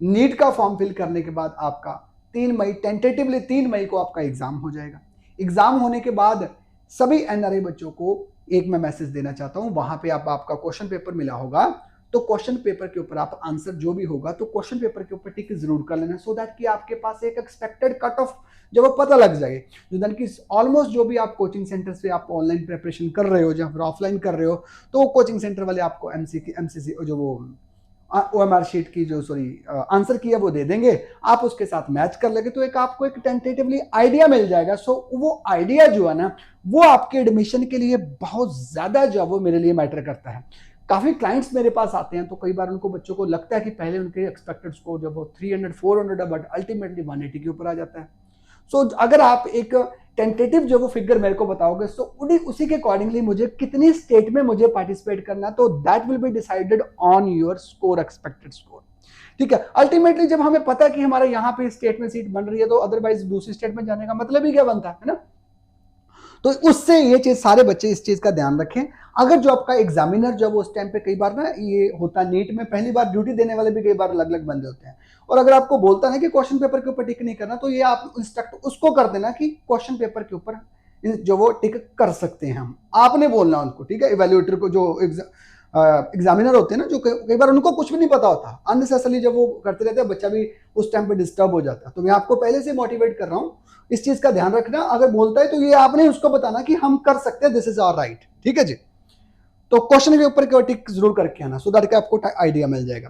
नीट का फॉर्म फिल करने के बाद आपका 3 मई, टेंटेटिवली 3 मई को आपका एग्जाम हो जाएगा। एग्जाम होने के बाद सभी एनआरआई बच्चों को एक मैं मैसेज देना चाहता हूं, वहां पे आपका क्वेश्चन पेपर मिला होगा, तो क्वेश्चन पेपर के ऊपर आप आंसर जो भी होगा तो क्वेश्चन पेपर के ऊपर टिक जरूर कर लेना, सो दैट कि आपके पास एक एक्सपेक्टेड कट ऑफ जब वो पता लग जाए, जो दैन कि ऑलमोस्ट जो भी आप कोचिंग सेंटर से आप ऑनलाइन प्रिपरेशन कर रहे हो या फिर ऑफलाइन कर रहे हो, तो कोचिंग सेंटर वाले आपको एमसीसी जो वो OMR शीट की जो आंसर किया वो दे देंगे, आप उसके साथ मैच कर लेंगे तो एक आपको एक टेंटेटिवली आइडिया मिल जाएगा। सो वो आइडिया जो है ना वो आपके एडमिशन के लिए बहुत ज्यादा जो है वो मेरे लिए मैटर करता है। काफी क्लाइंट्स मेरे पास आते हैं तो कई बार उनको बच्चों को लगता है कि पहले उनके एक्सपेक्टेड स्कोर जब वो 300 400 है बट अल्टीमेटली 180 के ऊपर आ जाता है। सो अगर आप एक टेंटेटिव जो वो फिगर मेरे को बताओगे तो उसी के अकॉर्डिंगली मुझे कितनी स्टेट में मुझे पार्टिसिपेट करना है, तो that will be decided on your score, expected score. ठीक है, अल्टीमेटली जब हमें पता है कि हमारे यहाँ पे स्टेट में सीट बन रही है तो अदरवाइज दूसरी स्टेट में जाने का मतलब ही क्या बनता है ना। तो उससे ये चीज सारे बच्चे इस चीज का ध्यान रखें। अगर जो आपका एग्जामिनर जो वो उस टाइम पे कई बार ना ये होता है नीट में पहली बार ड्यूटी देने वाले भी कई बार अलग अलग बंदे होते हैं, और अगर आपको बोलता है कि क्वेश्चन पेपर के ऊपर टिक नहीं करना तो ये आप इंस्ट्रक्ट उसको कर देना कि क्वेश्चन पेपर के ऊपर जो वो टिक कर सकते हैं हम, आपने बोलना उनको। ठीक है, इवेल्युएटर को जो एग्जामिनर होते हैं ना जो कई बार उनको कुछ भी नहीं पता होता, अननेसेसरली जब वो करते रहते हैं बच्चा भी उस टाइम पे डिस्टर्ब हो जाता है। तो मैं आपको पहले से मोटिवेट कर रहा हूँ, इस चीज का ध्यान रखना। अगर बोलता है तो ये आपने उसको बताना कि हम कर सकते हैं, दिस इज आवर राइट। ठीक है जी, तो क्वेश्चन के ऊपर टिक जरूर करके आना सो दैट आपको आइडिया मिल जाएगा।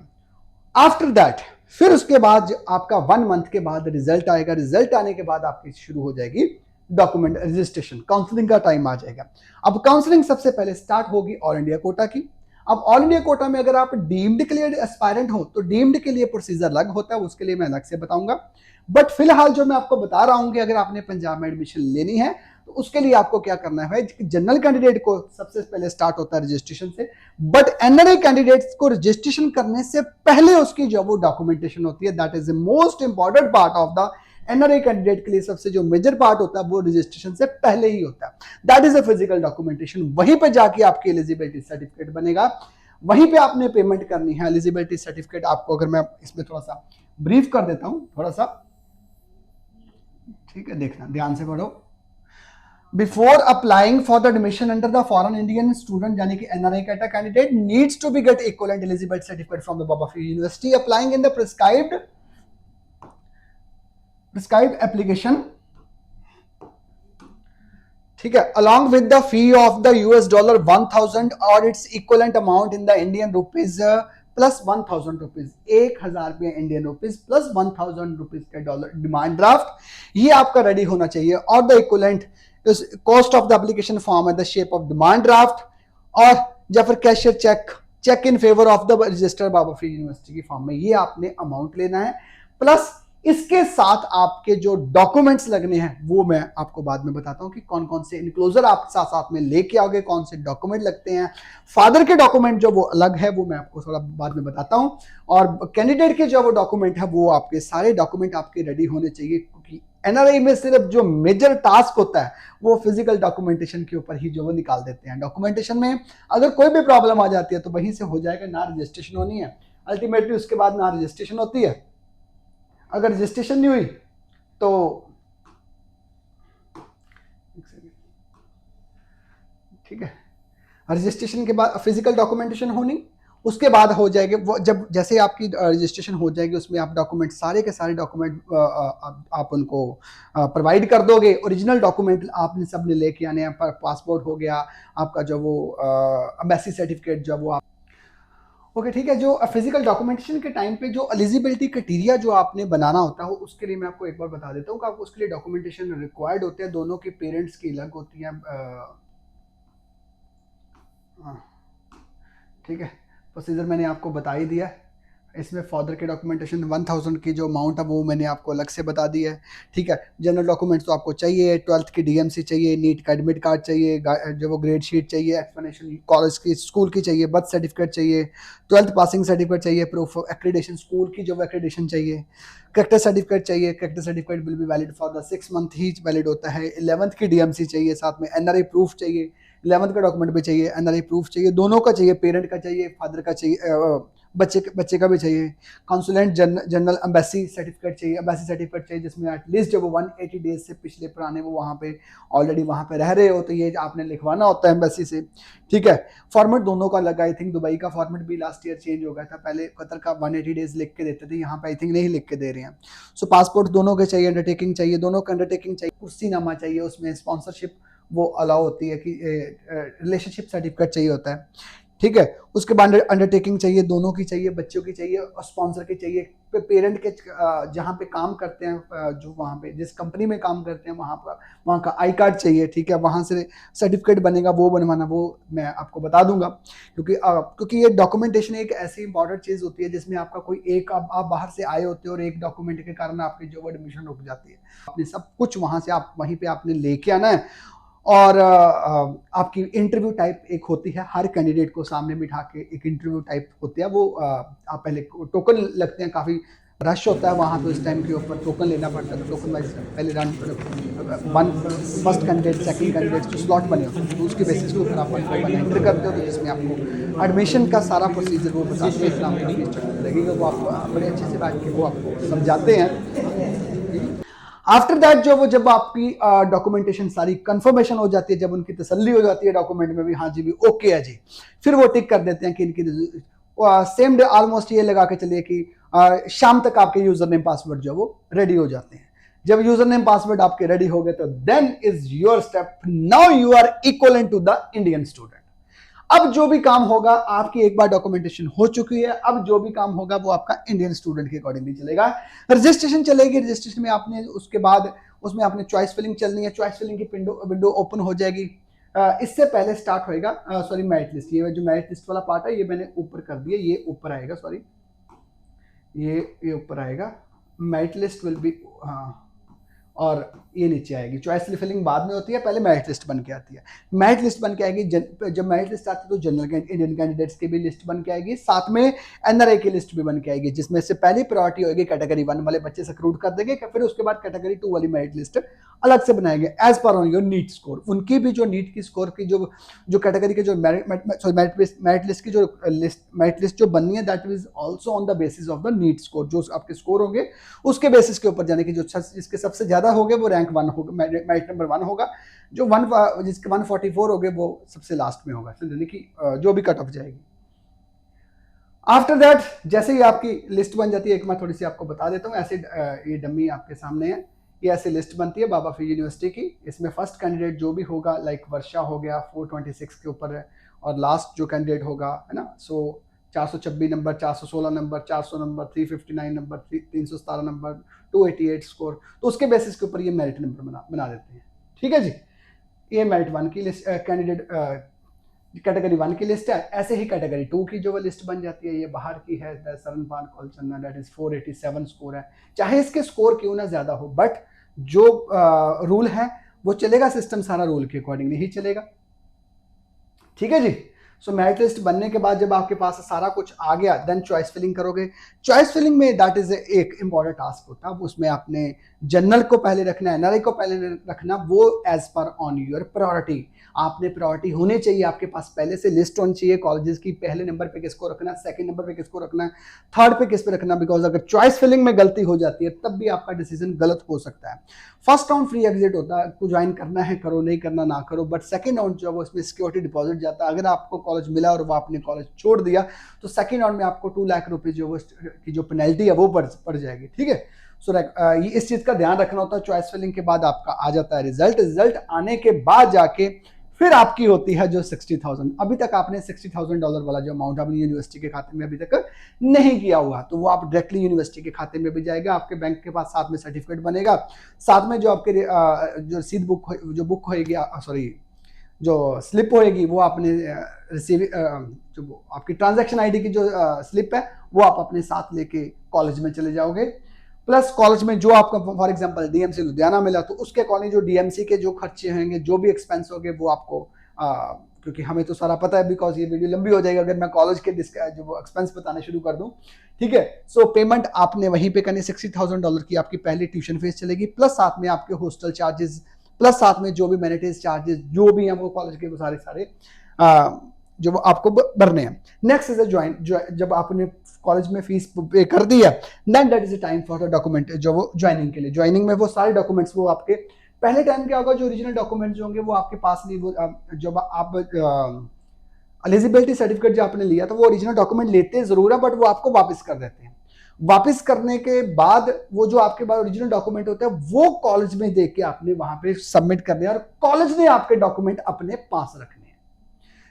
आफ्टर दैट फिर उसके बाद आपका 1 मंथ के बाद रिजल्ट आएगा। रिजल्ट आने के बाद आपकी शुरू हो जाएगी डॉक्यूमेंट रजिस्ट्रेशन, काउंसलिंग का टाइम आ जाएगा। अब काउंसलिंग सबसे पहले स्टार्ट होगी ऑल इंडिया कोटा की। अब ऑल इंडिया कोटा में अगर आप डीम्ड के लिए एस्पायरेंट हो तो डीम्ड के लिए प्रोसीजर अलग होता है, उसके लिए मैं अलग से बताऊंगा। बट फिलहाल जो मैं आपको बता रहा हूं कि अगर आपने पंजाब में एडमिशन लेनी है तो उसके लिए आपको क्या करना है, जनरल कैंडिडेट को सबसे पहले स्टार्ट होता है रजिस्ट्रेशन से, बट एनआरआई कैंडिडेट्स को रजिस्ट्रेशन करने से पहले उसकी जो वो डॉक्यूमेंटेशन होती है, that is the most important part of the NRI candidate के लिए। सबसे जो मेजर पार्ट होता है वो रजिस्ट्रेशन से पहले ही होता है, that is a physical documentation. वहीं पे जाके आपकी एलिजिबिलिटी सर्टिफिकेट बनेगा, वहीं पे आपने पेमेंट करनी है। एलिजिबिलिटी सर्टिफिकेट आपको अगर मैं इसमें थोड़ा सा ब्रीफ कर देता हूं, थोड़ा सा, ठीक है, देखना ध्यान से पढ़ो। Before applying for the admission under the foreign Indian student यानी कि NRI candidate needs to be get equivalent eligibility certificate from the Baba Farid university applying in the prescribed application. ठीक है, along with the fee of the US dollar 1000 और its equivalent amount in the Indian rupees plus 1000 rupees, 1000 रुपये Indian rupees plus 1000 rupees का dollar demand draft ये आपका ready होना चाहिए। और the equivalent cost of the application form at the shape of demand draft और या फिर cashier cheque in favour of the registered Baba Farid university की फॉर्म में ये आपने अमाउंट लेना है। प्लस इसके साथ आपके जो डॉक्यूमेंट्स लगने हैं वो मैं आपको बाद में बताता हूं कि कौन कौन से इनक्लोजर आप साथ साथ में लेके आओगे, कौन से डॉक्यूमेंट लगते हैं। फादर के डॉक्यूमेंट जो वो अलग है वो मैं आपको थोड़ा बाद में बताता हूं, और कैंडिडेट के जो वो डॉक्यूमेंट है वो आपके सारे डॉक्यूमेंट आपके रेडी होने चाहिए, क्योंकि एनआरआई में सिर्फ जो मेजर टास्क होता है वो फिजिकल डॉक्यूमेंटेशन के ऊपर ही जो वो निकाल देते हैं। डॉक्यूमेंटेशन में अगर कोई भी प्रॉब्लम आ जाती है तो वहीं से हो जाएगा, ना रजिस्ट्रेशन होनी है अल्टीमेटली, उसके बाद ना रजिस्ट्रेशन होती है। अगर रजिस्ट्रेशन नहीं हुई तो ठीक है, रजिस्ट्रेशन के बाद फिजिकल डॉक्यूमेंटेशन होनी, उसके बाद हो जाएगी वो जब जैसे आपकी रजिस्ट्रेशन हो जाएगी उसमें आप डॉक्यूमेंट सारे के सारे डॉक्यूमेंट आप उनको प्रोवाइड कर दोगे। ओरिजिनल डॉक्यूमेंट आपने सबने लेके आने हैं, पासपोर्ट हो गया आपका, जो वो एम्बेसी सर्टिफिकेट जो वो ओके ठीक है। जो फिजिकल डॉक्यूमेंटेशन के टाइम पे जो एलिजिबिलिटी क्राइटेरिया जो आपने बनाना होता है उसके लिए मैं आपको एक बार बता देता हूँ कि आपको उसके लिए डॉक्यूमेंटेशन रिक्वायर्ड होते हैं, दोनों के पेरेंट्स की अलग होती हैं। ठीक है, प्रोसीजर मैंने आपको बता ही दिया है। इसमें फादर के डॉक्यूमेंटेशन 1000 की जो अमाउंट है वो मैंने आपको अलग से बता दिया है। ठीक है, जनरल डॉक्यूमेंट्स तो आपको चाहिए, 12th की डीएमसी चाहिए, नीट का एडमिट कार्ड चाहिए, जो वो ग्रेड शीट चाहिए, एक्सप्लेनेशन कॉलेज की स्कूल की चाहिए, बर्थ सर्टिफिकेट चाहिए, 12th पासिंग सर्टिफिकेट चाहिए, प्रूफ ऑफ एक्रेडिटेशन स्कूल की जो एक्रेडिटेशन चाहिए, करेक्टर सर्टिफिकेट चाहिए, character certificate will be valid for the 6 month he valid होता है। 11th की डीएमसी चाहिए, साथ में एनआरआई प्रूफ चाहिए, 11th का डॉक्यूमेंट भी चाहिए, एनआरआई प्रूफ चाहिए, दोनों का चाहिए, पेरेंट का चाहिए, फादर का चाहिए, बच्चे का भी चाहिए। कॉन्सुलेट जनरल एम्बेसी सर्टिफिकेट चाहिए, एम्बेसी सर्टिफिकेट चाहिए जिसमें एटलीस्ट जब वो 180 डेज से पिछले पुराने वो वहाँ पे ऑलरेडी वहाँ पे रह रहे हो तो ये आपने लिखवाना होता है एम्बेसी से। ठीक है, फॉर्मेट दोनों का लगा, आई थिंक दुबई का फॉर्मेट भी लास्ट ईयर चेंज हो गया था, पहले कतर का 180 डेज लिख के देते थे, यहाँ पे आई थिंक नहीं लिख के दे रहे हैं। सो पासपोर्ट दोनों के चाहिए, अंडरटेकिंग चाहिए, दोनों का अंडरटेकिंग चाहिए, कुर्सीनामा चाहिए, उसमें स्पॉन्सरशिप वो अलाउ होती है कि रिलेशनशिप सर्टिफिकेट चाहिए होता है। ठीक है। उसके बाद अंडरटेकिंग चाहिए, दोनों की चाहिए, बच्चों की चाहिए और स्पॉन्सर की चाहिए। पेरेंट के जहाँ पे काम करते हैं, जो वहाँ पे जिस कंपनी में काम करते हैं वहाँ का आई कार्ड चाहिए, ठीक है। वहाँ से सर्टिफिकेट बनेगा, वो बनवाना, वो मैं आपको बता दूंगा, क्योंकि ये डॉक्यूमेंटेशन एक ऐसी इंपॉर्टेंट चीज होती है जिसमें आपका कोई एक आप बाहर से आए होते हो और एक डॉक्यूमेंट के कारण आपकी जो एडमिशन रुक जाती है। आपने सब कुछ वहाँ से आप वहीं पे आपने लेके आना है। और आपकी इंटरव्यू टाइप एक होती है, हर कैंडिडेट को सामने बिठा के एक इंटरव्यू टाइप होती है। वो आप पहले टोकन लगते हैं, काफ़ी रश होता है वहाँ पे उस टाइम के ऊपर, टोकन लेना पड़ता है। तो टोकन वाइज पहले run one first candidate, second candidate जो स्लॉट बने होते हैं, तो उसके बेसिस के ऊपर आप एंटर करते हो, तो जिसमें आपको एडमिशन का सारा प्रोसीजर वो बताते हैं, एग्जाम का फीस स्ट्रक्चर लगेगा, वो आपको बड़े अच्छे से बैठ के वो आपको समझाते हैं। आफ्टर दैट जब आपकी डॉक्यूमेंटेशन सारी कंफर्मेशन हो जाती है, जब उनकी तसल्ली हो जाती है डॉक्यूमेंट में भी, हाँ जी भी ओके है जी, फिर वो टिक कर देते हैं कि इनकी सेम डे ऑलमोस्ट ये लगा के चलिए कि शाम तक आपके यूजर नेम पासवर्ड जो वो रेडी हो जाते हैं। जब यूजर नेम पासवर्ड आपके रेडी हो गए तो then is your step, now you are equivalent to the Indian student. अब जो भी काम होगा, आपकी एक बार डॉक्यूमेंटेशन हो चुकी है, अब जो भी काम होगा वो आपका इंडियन स्टूडेंट के अकॉर्डिंगली चलेगा। रजिस्ट्रेशन चलेगी, रजिस्ट्रेशन में आपने उसके बाद उसमें आपने चॉइस फिलिंग चलनी है, चॉइस फिलिंग की विंडो ओपन हो जाएगी। इससे पहले स्टार्ट होएगा सॉरी मेरिट लिस्ट, ये जो मेरिट लिस्ट वाला पार्ट है ये मैंने ऊपर कर दिया, ये ऊपर आएगा, सॉरी ये ऊपर आएगा, मेरिट लिस्ट विल बी, हाँ, और ये नीचे आएगी। चॉइस फिलिंग बाद में होती है, पहले मेरिट लिस्ट बन के आती है। मेरिट लिस्ट बन के आएगी, जब मेरिट लिस्ट आती है तो जनरल इंडियन कैंडिडेट्स की भी लिस्ट बन के आएगी, साथ में एनआरआई की लिस्ट भी बन के आएगी, जिसमें से पहली प्रायोरिटी होगी कैटेगरी 1 वाले बच्चे से रिक्रूट कर देंगे, फिर उसके बाद कैटेगरी 2 वाली मेरिट लिस्ट अलग से बनाएंगे as per on your NEET score. उनकी भी जो नीट की स्कोर की जो कैटेगरी के जो मेरिट लिस्ट की जो मेरिट लिस्ट जो बननी है, that is also on the basis of the NEET score. जो आपके स्कोर होंगे उसके बेसिस के ऊपर जाने की, जो जिसके सबसे ज्यादा हो गए वो रैंक 1 होगा, मेरिट नंबर 1 होगा, जो जिसके 144 हो गए वो सबसे लास्ट में होगा, यानी कि जो भी कट ऑफ जाएगी। आफ्टर दैट जैसे ही आपकी लिस्ट बन जाती है, एक मैं थोड़ी सी आपको बता देता हूँ, ऐसे ये डमी आपके सामने है, ये ऐसे लिस्ट बनती है बाबा फरीद यूनिवर्सिटी की। इसमें फर्स्ट कैंडिडेट जो भी होगा, लाइक वर्षा हो गया 426 के ऊपर है, और लास्ट जो कैंडिडेट होगा, है ना, सो 426 number, 416 number, 400 number, 359 number, 317 number, 288 score, तो उसके बेसिस के ऊपर ये मेरिट नंबर बना देते हैं। ठीक है जी, ये मेरिट 1 की लिस्ट, कैंडिडेट कैटेगरी 1 की लिस्ट है। ऐसे ही कैटेगरी 2 की जो लिस्ट बन जाती है, ये बाहर की है, सरनपाल कौलचन्ना, दैट इज 487 स्कोर है। चाहे इसके स्कोर क्यों ना ज्यादा हो, बट जो रूल है वो चलेगा, सिस्टम सारा रूल के अकॉर्डिंगली ही चलेगा। ठीक है जी। सो मेरिट लिस्ट बनने के बाद जब आपके पास सारा कुछ आ गया, देन चॉइस फिलिंग करोगे। चॉइस फिलिंग में दैट इज एक इंपॉर्टेंट टास्क होता है, उसमें आपने जनरल को पहले रखना, एनआरआई को पहले रखना, वो as per on your priority. आपने प्रायोरिटी होने चाहिए, आपके पास पहले से लिस्ट होनी चाहिए कॉलेजेस की, पहले नंबर पे किसको रखना है, सेकंड नंबर पे किसको रखना है, थर्ड पे किस पे रखना, बिकॉज अगर चॉइस फिलिंग में गलती हो जाती है तब भी आपका डिसीजन गलत हो सकता है। फर्स्ट राउंड फ्री एग्जिट होता है, आपको ज्वाइन करना है करो, नहीं करना ना करो, बट सेकंड राउंड जो है उसमें सिक्योरिटी डिपॉजिट जाता है। अगर आपको कॉलेज मिला और वो आपने कॉलेज छोड़ दिया तो सेकंड राउंड में आपको 2 लाख रुपए जो की जो पेनल्टी है वो पड़ जाएगी। ठीक है। सो ये इस चीज का ध्यान रखना होता है। चॉइस फिलिंग के बाद आपका आ जाता है रिजल्ट आने के बाद जाके फिर आपकी होती है जो 60,000। अभी तक आपने $60,000 वाला जो अमाउंट अपनी यूनिवर्सिटी के खाते में अभी तक नहीं किया हुआ, तो वो आप डायरेक्टली यूनिवर्सिटी के खाते में भी जाएगा, आपके बैंक के पास साथ में सर्टिफिकेट बनेगा, साथ में जो आपके जो रसीद बुक होएगी, सॉरी जो स्लिप होएगी, वो आपने रिसीव जो आपकी ट्रांजैक्शन आईडी की जो स्लिप है वो आप अपने साथ लेके कॉलेज में चले जाओगे। प्लस कॉलेज में जो आपका फॉर एग्जांपल डीएमसी लुधियाना मिला तो उसके अकॉर्डिंग जो डीएमसी के जो खर्चे होंगे, जो भी एक्सपेंस होंगे, वो आपको क्योंकि हमें तो सारा पता है, बिकॉज ये वीडियो लंबी हो जाएगी अगर मैं कॉलेज के जो एक्सपेंस बताने शुरू कर दूं। ठीक है। सो पेमेंट आपने वहीं पे करनी, $60,000 की आपकी पहली ट्यूशन फीस चलेगी, प्लस साथ में आपके हॉस्टल चार्जेस, प्लस साथ में जो भी मैनिटेज चार्जेस जो भी हैं वो कॉलेज के वो सारे जो आपको भरने हैं। नेक्स्ट इज ज्वाइन, जब आपने कॉलेज में फीस पे कर दिया, then that is the time for the document, जो वो ज्वाइनिंग के लिए, ज्वाइनिंग में वो सारे डॉक्यूमेंट्स वो आपके पहले टाइम क्या होगा, जो ओरिजिनल डॉक्यूमेंट्स होंगे वो आपके पास नहीं, वो जब आप एलिजिबिलिटी सर्टिफिकेट जो आपने लिया तो वो ओरिजिनल डॉक्यूमेंट लेते जरूर है, बट वो आपको वापस कर देते हैं। वापस करने के बाद वो जो आपके पास ओरिजिनल डॉक्यूमेंट होते हैं वो कॉलेज में देके आपने वहां पे सबमिट करने हैं, और कॉलेज ने आपके डॉक्यूमेंट अपने पास रखने हैं।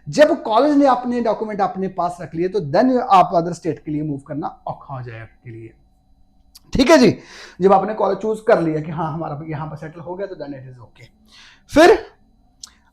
जब कॉलेज ने अपने डॉक्यूमेंट अपने पास रख लिए तो देन आप अदर स्टेट के लिए मूव करना औखा हो जाए आपके लिए। ठीक है जी, जब आपने कॉलेज चूज कर लिया कि हाँ हमारा यहाँ पर सेटल हो गया तो देन इट इज ओके। फिर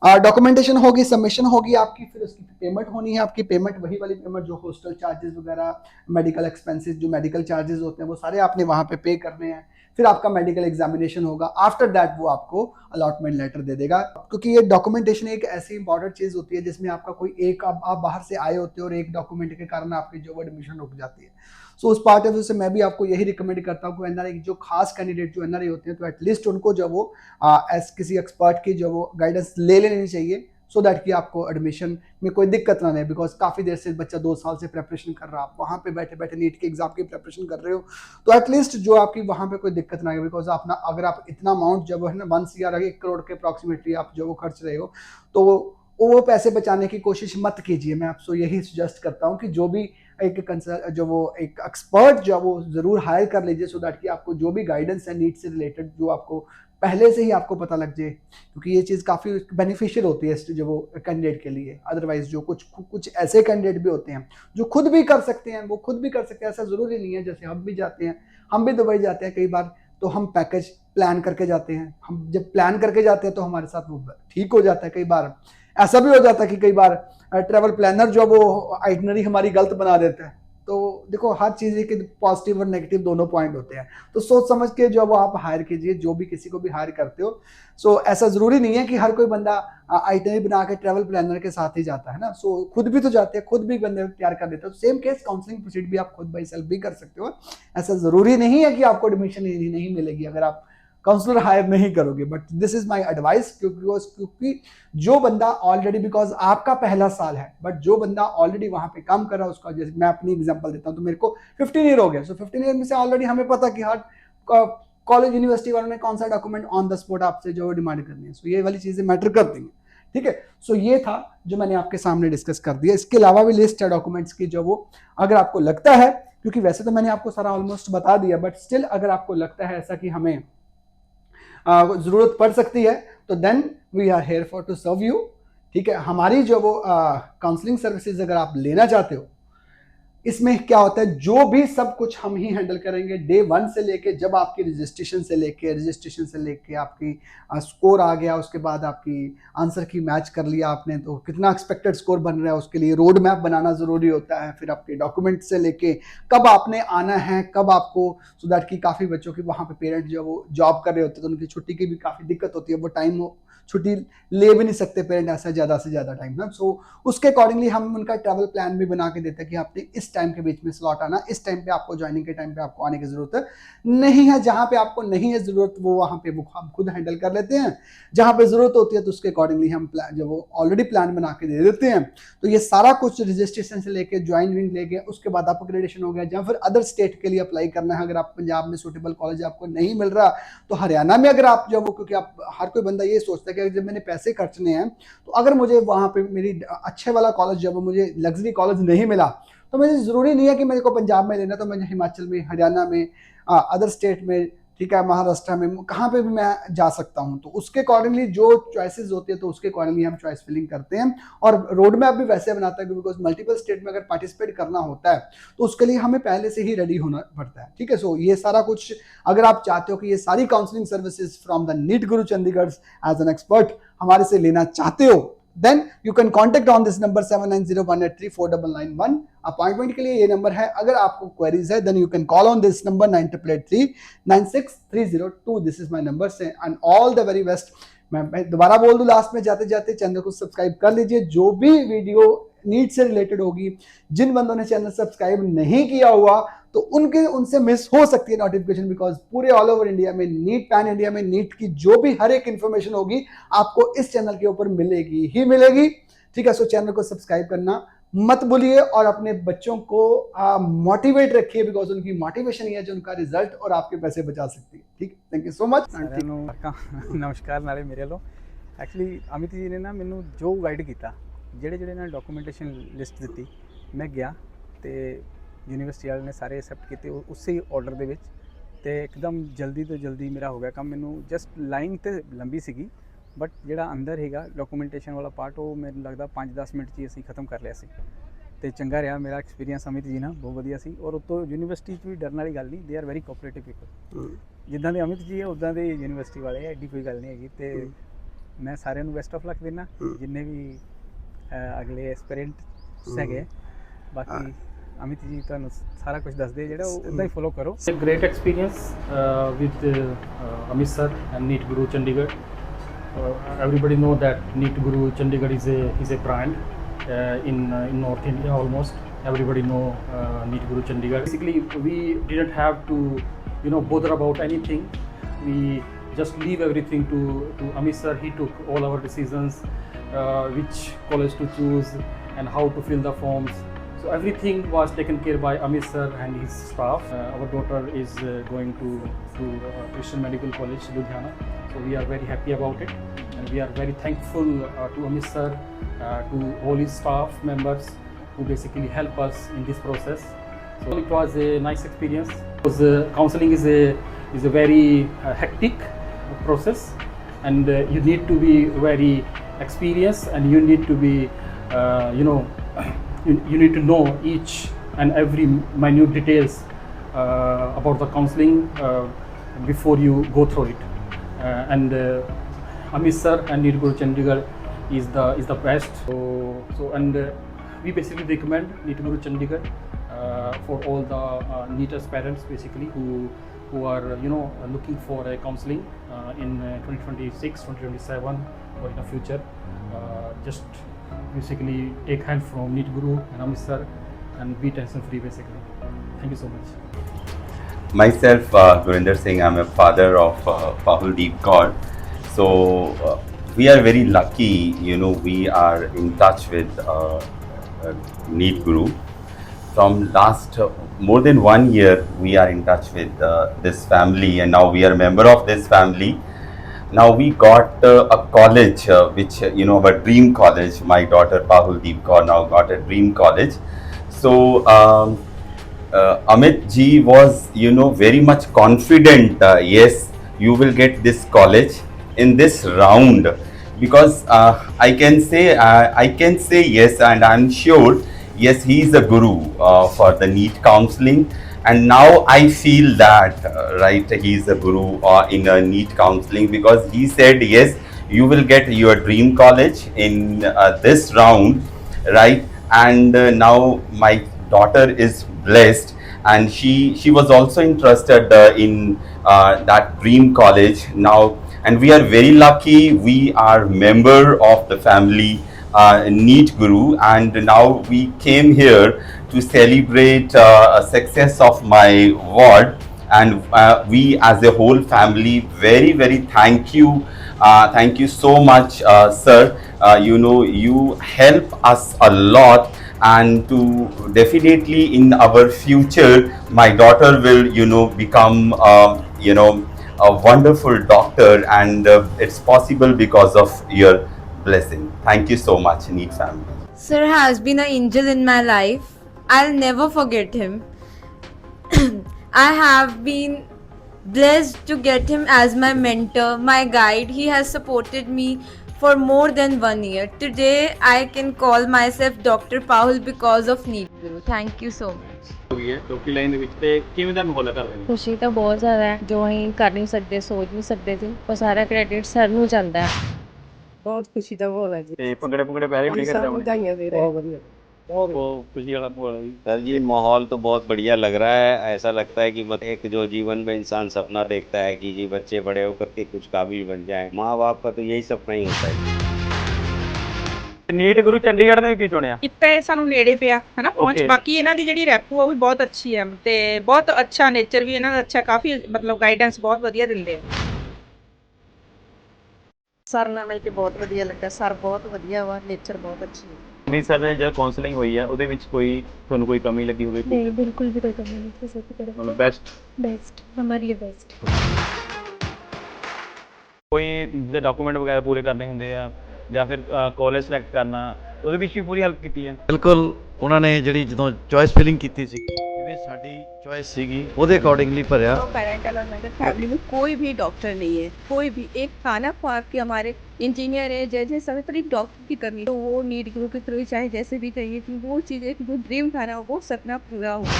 डॉक्यूमेंटेशन होगी, सबमिशन होगी आपकी, फिर उसकी पेमेंट होनी है आपकी। पेमेंट वही वाली पेमेंट जो हॉस्टल चार्जेस वगैरह, मेडिकल एक्सपेंसेस, जो मेडिकल चार्जेस होते हैं वो सारे आपने वहां पे पे करने हैं। फिर आपका मेडिकल एग्जामिनेशन होगा, आफ्टर दैट वो आपको अलॉटमेंट लेटर दे देगा। क्योंकि ये डॉक्यूमेंटेशन एक ऐसी इंपॉर्टेंट चीज होती है जिसमें आपका कोई एक आप बाहर से आए होते हो और एक डॉक्यूमेंट के कारण आपकी जो एडमिशन रुक जाती है। सो उस पार्ट ऑफ व्यू से मैं भी आपको यही रिकमेंड करता हूँ कि एनआरआई जो खास कैंडिडेट जो एनआरआई होते हैं तो एटलीस्ट उनको जब वो एज किसी एक्सपर्ट की जो वो गाइडेंस ले लेनी चाहिए, सो दैट कि आपको एडमिशन में कोई दिक्कत ना रहे। बिकॉज काफ़ी देर से बच्चा 2 साल से प्रिपरेशन कर रहा है, आप वहाँ पे बैठे बैठे नीट के एग्जाम की प्रिपरेशन कर रहे हो, तो एटलीस्ट जो आपकी वहाँ पे कोई दिक्कत ना आए। बिकॉज आप ना अगर आप इतना अमाउंट जब है ना 1 CR 1 करोड़ के अप्रॉक्सीमेटली आप जो वो खर्च रहे हो, तो वो पैसे बचाने की कोशिश मत कीजिए। मैं आपसे यही सजेस्ट करता हूँ कि जो भी एक जो वो एक एक्सपर्ट जो वो जरूर हायर कर लीजिए, सो दैट कि आपको जो भी गाइडेंस है नीट से रिलेटेड जो आपको पहले से ही आपको पता लग जाए। क्योंकि ये चीज़ काफ़ी बेनिफिशियल होती है जो वो कैंडिडेट के लिए। अदरवाइज जो कुछ ऐसे कैंडिडेट भी होते हैं जो खुद भी कर सकते हैं, वो खुद भी कर सकते हैं, ऐसा ज़रूरी नहीं है। जैसे हम भी जाते हैं, हम भी दुबई जाते हैं कई बार, तो हम पैकेज प्लान करके जाते हैं। हम जब प्लान करके जाते हैं तो हमारे साथ वो ठीक हो जाता है। कई बार ऐसा भी हो जाता है कि कई बार ट्रैवल प्लानर जो वो आइटनरी हमारी गलत बना देता है। तो देखो हर चीज़ के पॉजिटिव और नेगेटिव दोनों पॉइंट होते हैं, तो सोच समझ के जो वो आप हायर कीजिए, जो भी किसी को भी हायर करते हो। सो ऐसा ज़रूरी नहीं है कि हर कोई बंदा आइटनरी बना के ट्रैवल प्लानर के साथ ही जाता है ना। सो खुद भी तो जाते हैं, खुद भी बंदे तैयार कर देते हो। सेम केस काउंसलिंग प्रोसीड भी आप खुद बाई सेल्फ भी कर सकते हो। ऐसा ज़रूरी नहीं है कि आपको एडमिशन नहीं मिलेगी अगर आप काउंसलर हायर नहीं करोगे। But this is my advice, क्योंकि जो बंदा ऑलरेडी, बिकॉज आपका पहला साल है, बट जो बंदा ऑलरेडी वहां पे काम कर रहा है उसका, जैसे मैं अपनी एग्जांपल देता हूं, तो मेरे को 15 ईयर हो गया। सो 15 ईयर में से ऑलरेडी हमें पता कि हर कॉलेज यूनिवर्सिटी वालों ने कौन सा डॉक्यूमेंट ऑन द स्पॉट आपसे जो डिमांड करनी है। सो ये वाली चीजें मैटर करती हैं। ठीक है, सो ये था जो मैंने आपके सामने डिस्कस कर दिया। इसके अलावा भी लिस्ट है डॉक्यूमेंट्स की, जो वो अगर आपको लगता है, क्योंकि वैसे तो मैंने आपको सारा ऑलमोस्ट बता दिया, बट स्टिल अगर आपको लगता है ऐसा कि हमें जरूरत पड़ सकती है, तो then we are here for to serve you. ठीक है, हमारी जो वो काउंसलिंग सर्विसेज अगर आप लेना चाहते हो, इसमें क्या होता है, जो भी सब कुछ हम ही हैंडल करेंगे डे 1 से लेके, जब आपकी रजिस्ट्रेशन से लेके आपकी स्कोर आ गया, उसके बाद आपकी आंसर की मैच कर लिया आपने, तो कितना एक्सपेक्टेड स्कोर बन रहा है उसके लिए रोड मैप बनाना जरूरी होता है। फिर आपके डॉक्यूमेंट से लेके कब आपने आना है, कब आपको, सो दैट कि काफ़ी बच्चों की वहाँ पे पेरेंट जो वो जॉब कर रहे होते हैं तो उनकी छुट्टी की भी काफ़ी दिक्कत होती है, वो टाइम छुट्टी ले भी नहीं सकते पेरेंट ऐसा ज़्यादा से ज़्यादा टाइम ना। सो उसके अकॉर्डिंगली हम उनका ट्रैवल प्लान भी बना के देते हैं कि आपने इस टाइम के बीच में स्लॉट आना, इस टाइम पे आपको ज्वाइनिंग के टाइम पे आपको आने की जरूरत नहीं है। जहाँ पे आपको नहीं है जरूरत, वो वहाँ पे हम खुद हैंडल कर लेते हैं। जहाँ पे जरूरत होती है तो उसके अकॉर्डिंगली हम जो वो ऑलरेडी प्लान बना के दे देते हैं। तो ये सारा कुछ रजिस्ट्रेशन से लेके ज्वाइनिंग लेके उसके बाद अपग्रेडेशन हो गया, या फिर अदर स्टेट के लिए अप्लाई करना है। अगर आप पंजाब में सूटेबल कॉलेज आपको नहीं मिल रहा, तो हरियाणा में अगर आप जब, क्योंकि आप हर कोई बंदा ये सोचता है कि जब मैंने पैसे खर्चने हैं, तो अगर मुझे वहाँ पे मेरी अच्छे वाला कॉलेज जब मुझे लग्जरी कॉलेज नहीं मिला, तो मुझे ज़रूरी नहीं है कि मेरे को पंजाब में लेना, तो मैं हिमाचल में, हरियाणा में, अदर स्टेट में, ठीक है, महाराष्ट्र में, कहाँ पे भी मैं जा सकता हूँ। तो उसके अकॉर्डिंगली जो चॉइसेस होती है तो उसके अकॉर्डिंगली हम चॉइस फिलिंग करते हैं। और रोड मैप भी वैसे बनाता है, बिकॉज मल्टीपल स्टेट में अगर पार्टिसिपेट करना होता है तो उसके लिए हमें पहले से ही रेडी होना पड़ता है। ठीक है, सो ये सारा कुछ अगर आप चाहते हो कि ये सारी counselling services from the NEET Guru Chandigarh as an expert हमारे से लेना चाहते हो, then you can contact on this number 7901834991। Appointment के लिए ये नंबर है। अगर आपको क्वेरीज है then you can call on this number 9883963002। this is my number से and all the very best। मैं दोबारा बोल दूं लास्ट में जाते जाते, चैनल को सब्सक्राइब कर लीजिए। जो भी वीडियो नीट से रिलेटेड होगी, जिन बंदों ने चैनल सब्सक्राइब नहीं किया हुआ तो उनसे मिस हो सकती है नोटिफिकेशन, बिकॉज पूरे ऑल ओवर इंडिया में नीट, पैन इंडिया में नीट की जो भी हर एक इंफॉर्मेशन होगी आपको इस चैनल के ऊपर मिलेगी ही मिलेगी। ठीक है, सो चैनल को सब्सक्राइब करना मत भूलिए और अपने बच्चों को मोटिवेट रखिए, बिकॉज उनकी मोटिवेशन ये है जो उनका रिजल्ट और आपके पैसे बचा सकती है। ठीक, थैंक यू सो मच। नमस्कार नाले मेरे वालों। एक्चुअली अमित जी ने ना मैनू जो गाइड किया, ਜਿਹੜੇ ना डॉक्यूमेंटेशन लिस्ट दी, मैं गया तो यूनिवर्सिटी वाले ने सारे एक्सैप्ट किए उस ऑर्डर के तो एकदम जल्दी तो जल्दी मेरा हो गया काम। मैनू जस्ट लाइन तो लंबी सी ਬਟ ਜਿਹੜਾ ਅੰਦਰ ਹੈਗਾ ਡਾਕੂਮੈਂਟੇਸ਼ਨ ਵਾਲਾ ਪਾਰਟ ਉਹ ਮੈਨੂੰ ਲੱਗਦਾ 5-10 ਮਿੰਟ 'ਚ ਹੀ ਅਸੀਂ ਖਤਮ ਕਰ ਲਿਆ ਸੀ ਤੇ ਚੰਗਾ ਰਿਹਾ ਮੇਰਾ ਐਕਸਪੀਰੀਅੰਸ ਅਮਿਤ ਜੀ ਨਾਲ ਬਹੁਤ ਵਧੀਆ ਸੀ ਔਰ ਉੱਤੋਂ ਯੂਨੀਵਰਸਿਟੀ 'ਚ ਵੀ ਡਰਨ ਵਾਲੀ ਗੱਲ ਨਹੀਂ they are very cooperative people ਜਿੱਦਾਂ ਦੇ ਅਮਿਤ ਜੀ ਹੈ ਉੱਦਾਂ ਦੇ ਯੂਨੀਵਰਸਿਟੀ ਵਾਲੇ ਹੈ ਐਡੀ ਕੋਈ ਗੱਲ ਨਹੀਂ ਹੈਗੀ ਤੇ ਮੈਂ ਸਾਰਿਆਂ ਨੂੰ ਬੈਸਟ ਆਫ ਲੱਕ ਦਿੰਦਾ ਜਿੰਨੇ ਵੀ ਅਗਲੇ ਐਸਪੀਰੈਂਟ ਹੈਗੇ ਬਾਕੀ ਅਮਿਤ ਜੀ ਤੁਹਾਨੂੰ ਸਾਰਾ ਕੁਝ ਦੱਸਦੇ ਜਿਹੜਾ ਉਹ ਉੱਦਾਂ ਹੀ ਫੋਲੋ ਕਰੋ It's a great experience with Amit sir and NEET Guru Chandigarh. Everybody know that NEET Guru Chandigarh is a brand in North India almost. Everybody know NEET Guru Chandigarh. Basically, we didn't have to bother about anything. We just leave everything to Amit sir. He took all our decisions, which college to choose and how to fill the forms. So everything was taken care by Amit sir and his staff. Our daughter is going to Christian Medical College, Ludhiana. So we are very happy about it, and we are very thankful to Amit sir, to all his staff members who basically help us in this process. So it was a nice experience. Because counseling is a very hectic process, and you need to be very experienced, and you need to be you need to know each and every minute details about the counseling before you go through it. And Amit sir and NEET Guru Chandigarh is the best. So we basically recommend NEET Guru Chandigarh for all the NEET aspirants basically who are looking for a counseling in 2026, 2027 or in the future. Just basically take help from NEET Guru and Amit sir and be tension free basically. Thank you so much. Myself, Gurinder Singh, I'm a father of Pahuldeep Kaur. So we are very lucky, we are in touch with NEET Guru. From last more than 1 year, we are in touch with this family, and now we are a member of this family. Now we got a college, which our dream college. My daughter Pahuldeep Kaur now got a dream college. So Amit ji was very much confident. Yes, you will get this college in this round, because I can say yes, and I'm sure yes, he is a guru for the NEET counseling. And now I feel that right, he is a guru in a NEET counseling, because he said yes, you will get your dream college in this round, right? And now my daughter is blessed, and she was also interested in that dream college now, and we are very lucky. We are member of the family NEET Guru, and now we came here to celebrate a success of my ward, and we as a whole family very thank you so much, sir. You help us a lot, and to definitely in our future my daughter will become a wonderful doctor, and it's possible because of your blessing. Thank you so much, NEET family. Sir has been an angel in my life. I'll never forget him. I have been blessed to get him as my mentor, my guide. He has supported me for more than 1 year. Today I can call myself Dr. Pahul because of NEET Guru. Thank you so much. ਹੋਈ ਹੈ ਡਾਕਟਰੀ line ਦੇ ਵਿੱਚ ਤੇ ਕਿਵੇਂ ਦਾ ਮਾਹੌਲ ਹੈ ਘਰ ਦੇ ਵਿੱਚ? ਖੁਸ਼ੀ ਤਾਂ ਬਹੁਤ ਜ਼ਿਆਦਾ ਹੈ, ਜੋ ਅਸੀਂ ਕਰ ਨਹੀਂ ਸਕਦੇ, ਸੋਚ ਨਹੀਂ ਸਕਦੇ ਸੀ, ਉਹ ਸਾਰਾ ਕ੍ਰੈਡਿਟ ਸਰ ਨੂੰ ਜਾਂਦਾ ਹੈ। ਬਹੁਤ ਖੁਸ਼ੀ ਦਾ ਮਾਹੌਲ ਹੈ ਜੀ। ਤੇ ਭੰਗੜੇ ਪੈ ਰਹੇ ਸਭ ਵਧਾਈਆਂ ਦੇ ਰਹੇ। ਬਹੁਤ ਵਧੀਆ, बहुत खुशी वाला माहौल है। सर जी माहौल तो बहुत बढ़िया लग रहा है। ऐसा लगता है कि एक जो जीवन में इंसान सपना देखता है कि जी बच्चे बड़े होकर के कुछ काबिल बन जाएं, माँ बाप का तो यही सपना ही होता है। ਨੀਟ ਗੁਰੂ ਚੰਡੀਗੜ੍ਹ ਨੇ ਕੀ ਚੁਣਿਆ? ਇੱਥੇ ਸਾਨੂੰ ਨੇੜੇ ਪਿਆ ਹਨਾ ਪਹੁੰਚ। Okay. ਬਾਕੀ ਇਹਨਾਂ ਦੀ ਜਿਹੜੀ ਰੈਪੋ ਉਹ ਵੀ ਬਹੁਤ ਅੱਛੀ ਹੈ ਤੇ ਬਹੁਤ ਅੱਛਾ ਨੇਚਰ ਵੀ ਇਹਨਾਂ ਦਾ ਅੱਛਾ, ਕਾਫੀ ਮਤਲਬ ਗਾਈਡੈਂਸ ਬਹੁਤ ਵਧੀਆ ਦਿੰਦੇ ਆ। ਸਰ ਨਾਲ ਮਿਲ ਕੇ ਬਹੁਤ ਵਧੀਆ ਲੱਗਾ। ਸਰ ਬਹੁਤ ਵਧੀਆ ਵਾ, ਨੇਚਰ ਬਹੁਤ ਅੱਛੀ ਹੈ। ਨਹੀਂ ਸਰ ਨੇ ਜਦ ਕਾਉਂਸਲਿੰਗ ਹੋਈ ਹੈ ਉਹਦੇ ਵਿੱਚ ਕੋਈ ਤੁਹਾਨੂੰ ਕੋਈ ਕਮੀ ਲੱਗੀ ਹੋਵੇ? नहीं बिल्कुल भी कोई कमी नहीं किसी की तरफ। ਮਤਲਬ ਬੈਸਟ बेस्ट हमारी ये बेस्ट। ਕੋਈ ਜਿਹਦੇ ਡਾਕੂਮੈਂਟ ਵਗੈਰਾ ਪੂਰੇ ਕਰਨੇ ਹੁੰਦੇ ਆ ਜਾਂ ਫਿਰ ਕਾਲਜ ਸਿਲੈਕਟ ਕਰਨਾ, ਉਹਦੇ ਵਿੱਚ ਵੀ ਪੂਰੀ ਹੈਲਪ ਕੀਤੀ ਹੈ? ਬਿਲਕੁਲ ਉਹਨਾਂ ਨੇ ਜਿਹੜੀ ਜਦੋਂ ਚੋਇਸ ਫਿਲਿੰਗ ਕੀਤੀ ਸੀ ਜਿਵੇਂ ਸਾਡੀ ਚੋਇਸ ਸੀਗੀ ਉਹਦੇ ਅਕੋਰਡਿੰਗਲੀ ਭਰਿਆ। पैरेंटल और मेंटल फैमिली में कोई भी डॉक्टर नहीं है, कोई भी। एक खाना ख्वाब के हमारे इंजीनियर है, जैसे सभी पर एक डॉक्टर की कमी, तो वो नीट ग्रुप के थ्रू चाहे जैसे भी चाहिए थी वो चीज़, एक जो ड्रीम था ना वो सपना पूरा हो।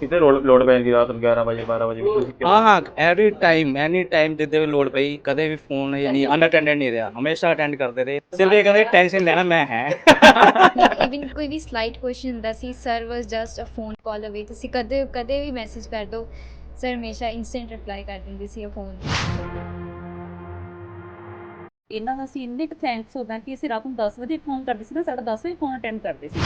ਕਿਤੇ ਲੋੜ ਪੈ ਜਾਂਦੀ ਰਾਤ ਨੂੰ 11 ਵਜੇ 12 ਵਜੇ ਹਾਂ ਐਨੀ ਟਾਈਮ ਜਿੱਦੇ ਵੀ ਲੋੜ ਪਈ ਕਦੇ ਵੀ ਫੋਨ ਯਾਨੀ ਅਨਅਟੈਂਡਡ ਨਹੀਂ ਰਿਹਾ, ਹਮੇਸ਼ਾ ਅਟੈਂਡ ਕਰਦੇ ਰਹੇ। ਸਿਰਫ ਇਹ ਕਹਿੰਦੇ ਟੈਨਸ਼ਨ ਲੈਣਾ ਮੈਂ ਹੈ। ਇਵਨ ਕੋਈ ਵੀ ਸਲਾਈਟ ਕੁਐਸਚਨ ਹੁੰਦਾ ਸੀ, sir was just a phone call away. ਤੁਸੀਂ ਕਦੇ ਵੀ ਮੈਸੇਜ ਕਰ ਦਿਓ, ਸਰ ਹਮੇਸ਼ਾ ਇਨਸਟੈਂਟ ਰਿਪਲਾਈ ਕਰ ਦਿੰਦੇ ਸੀ ਫੋਨ। ਇਹਨਾਂ ਦਾ ਅਸੀਂ ਇੰਨੇ ਕੁ ਥੈਂਕਸ ਹੁੰਦਾ ਕਿ ਅਸੀਂ ਰਾਤ ਨੂੰ 10 ਵਜੇ ਫੋਨ ਕਰਦੇ ਸੀ ਨਾ, ਸਾਡਾ 10 ਵਜੇ ਫੋਨ ਅਟੈਂਡ ਕਰਦੇ ਸੀ।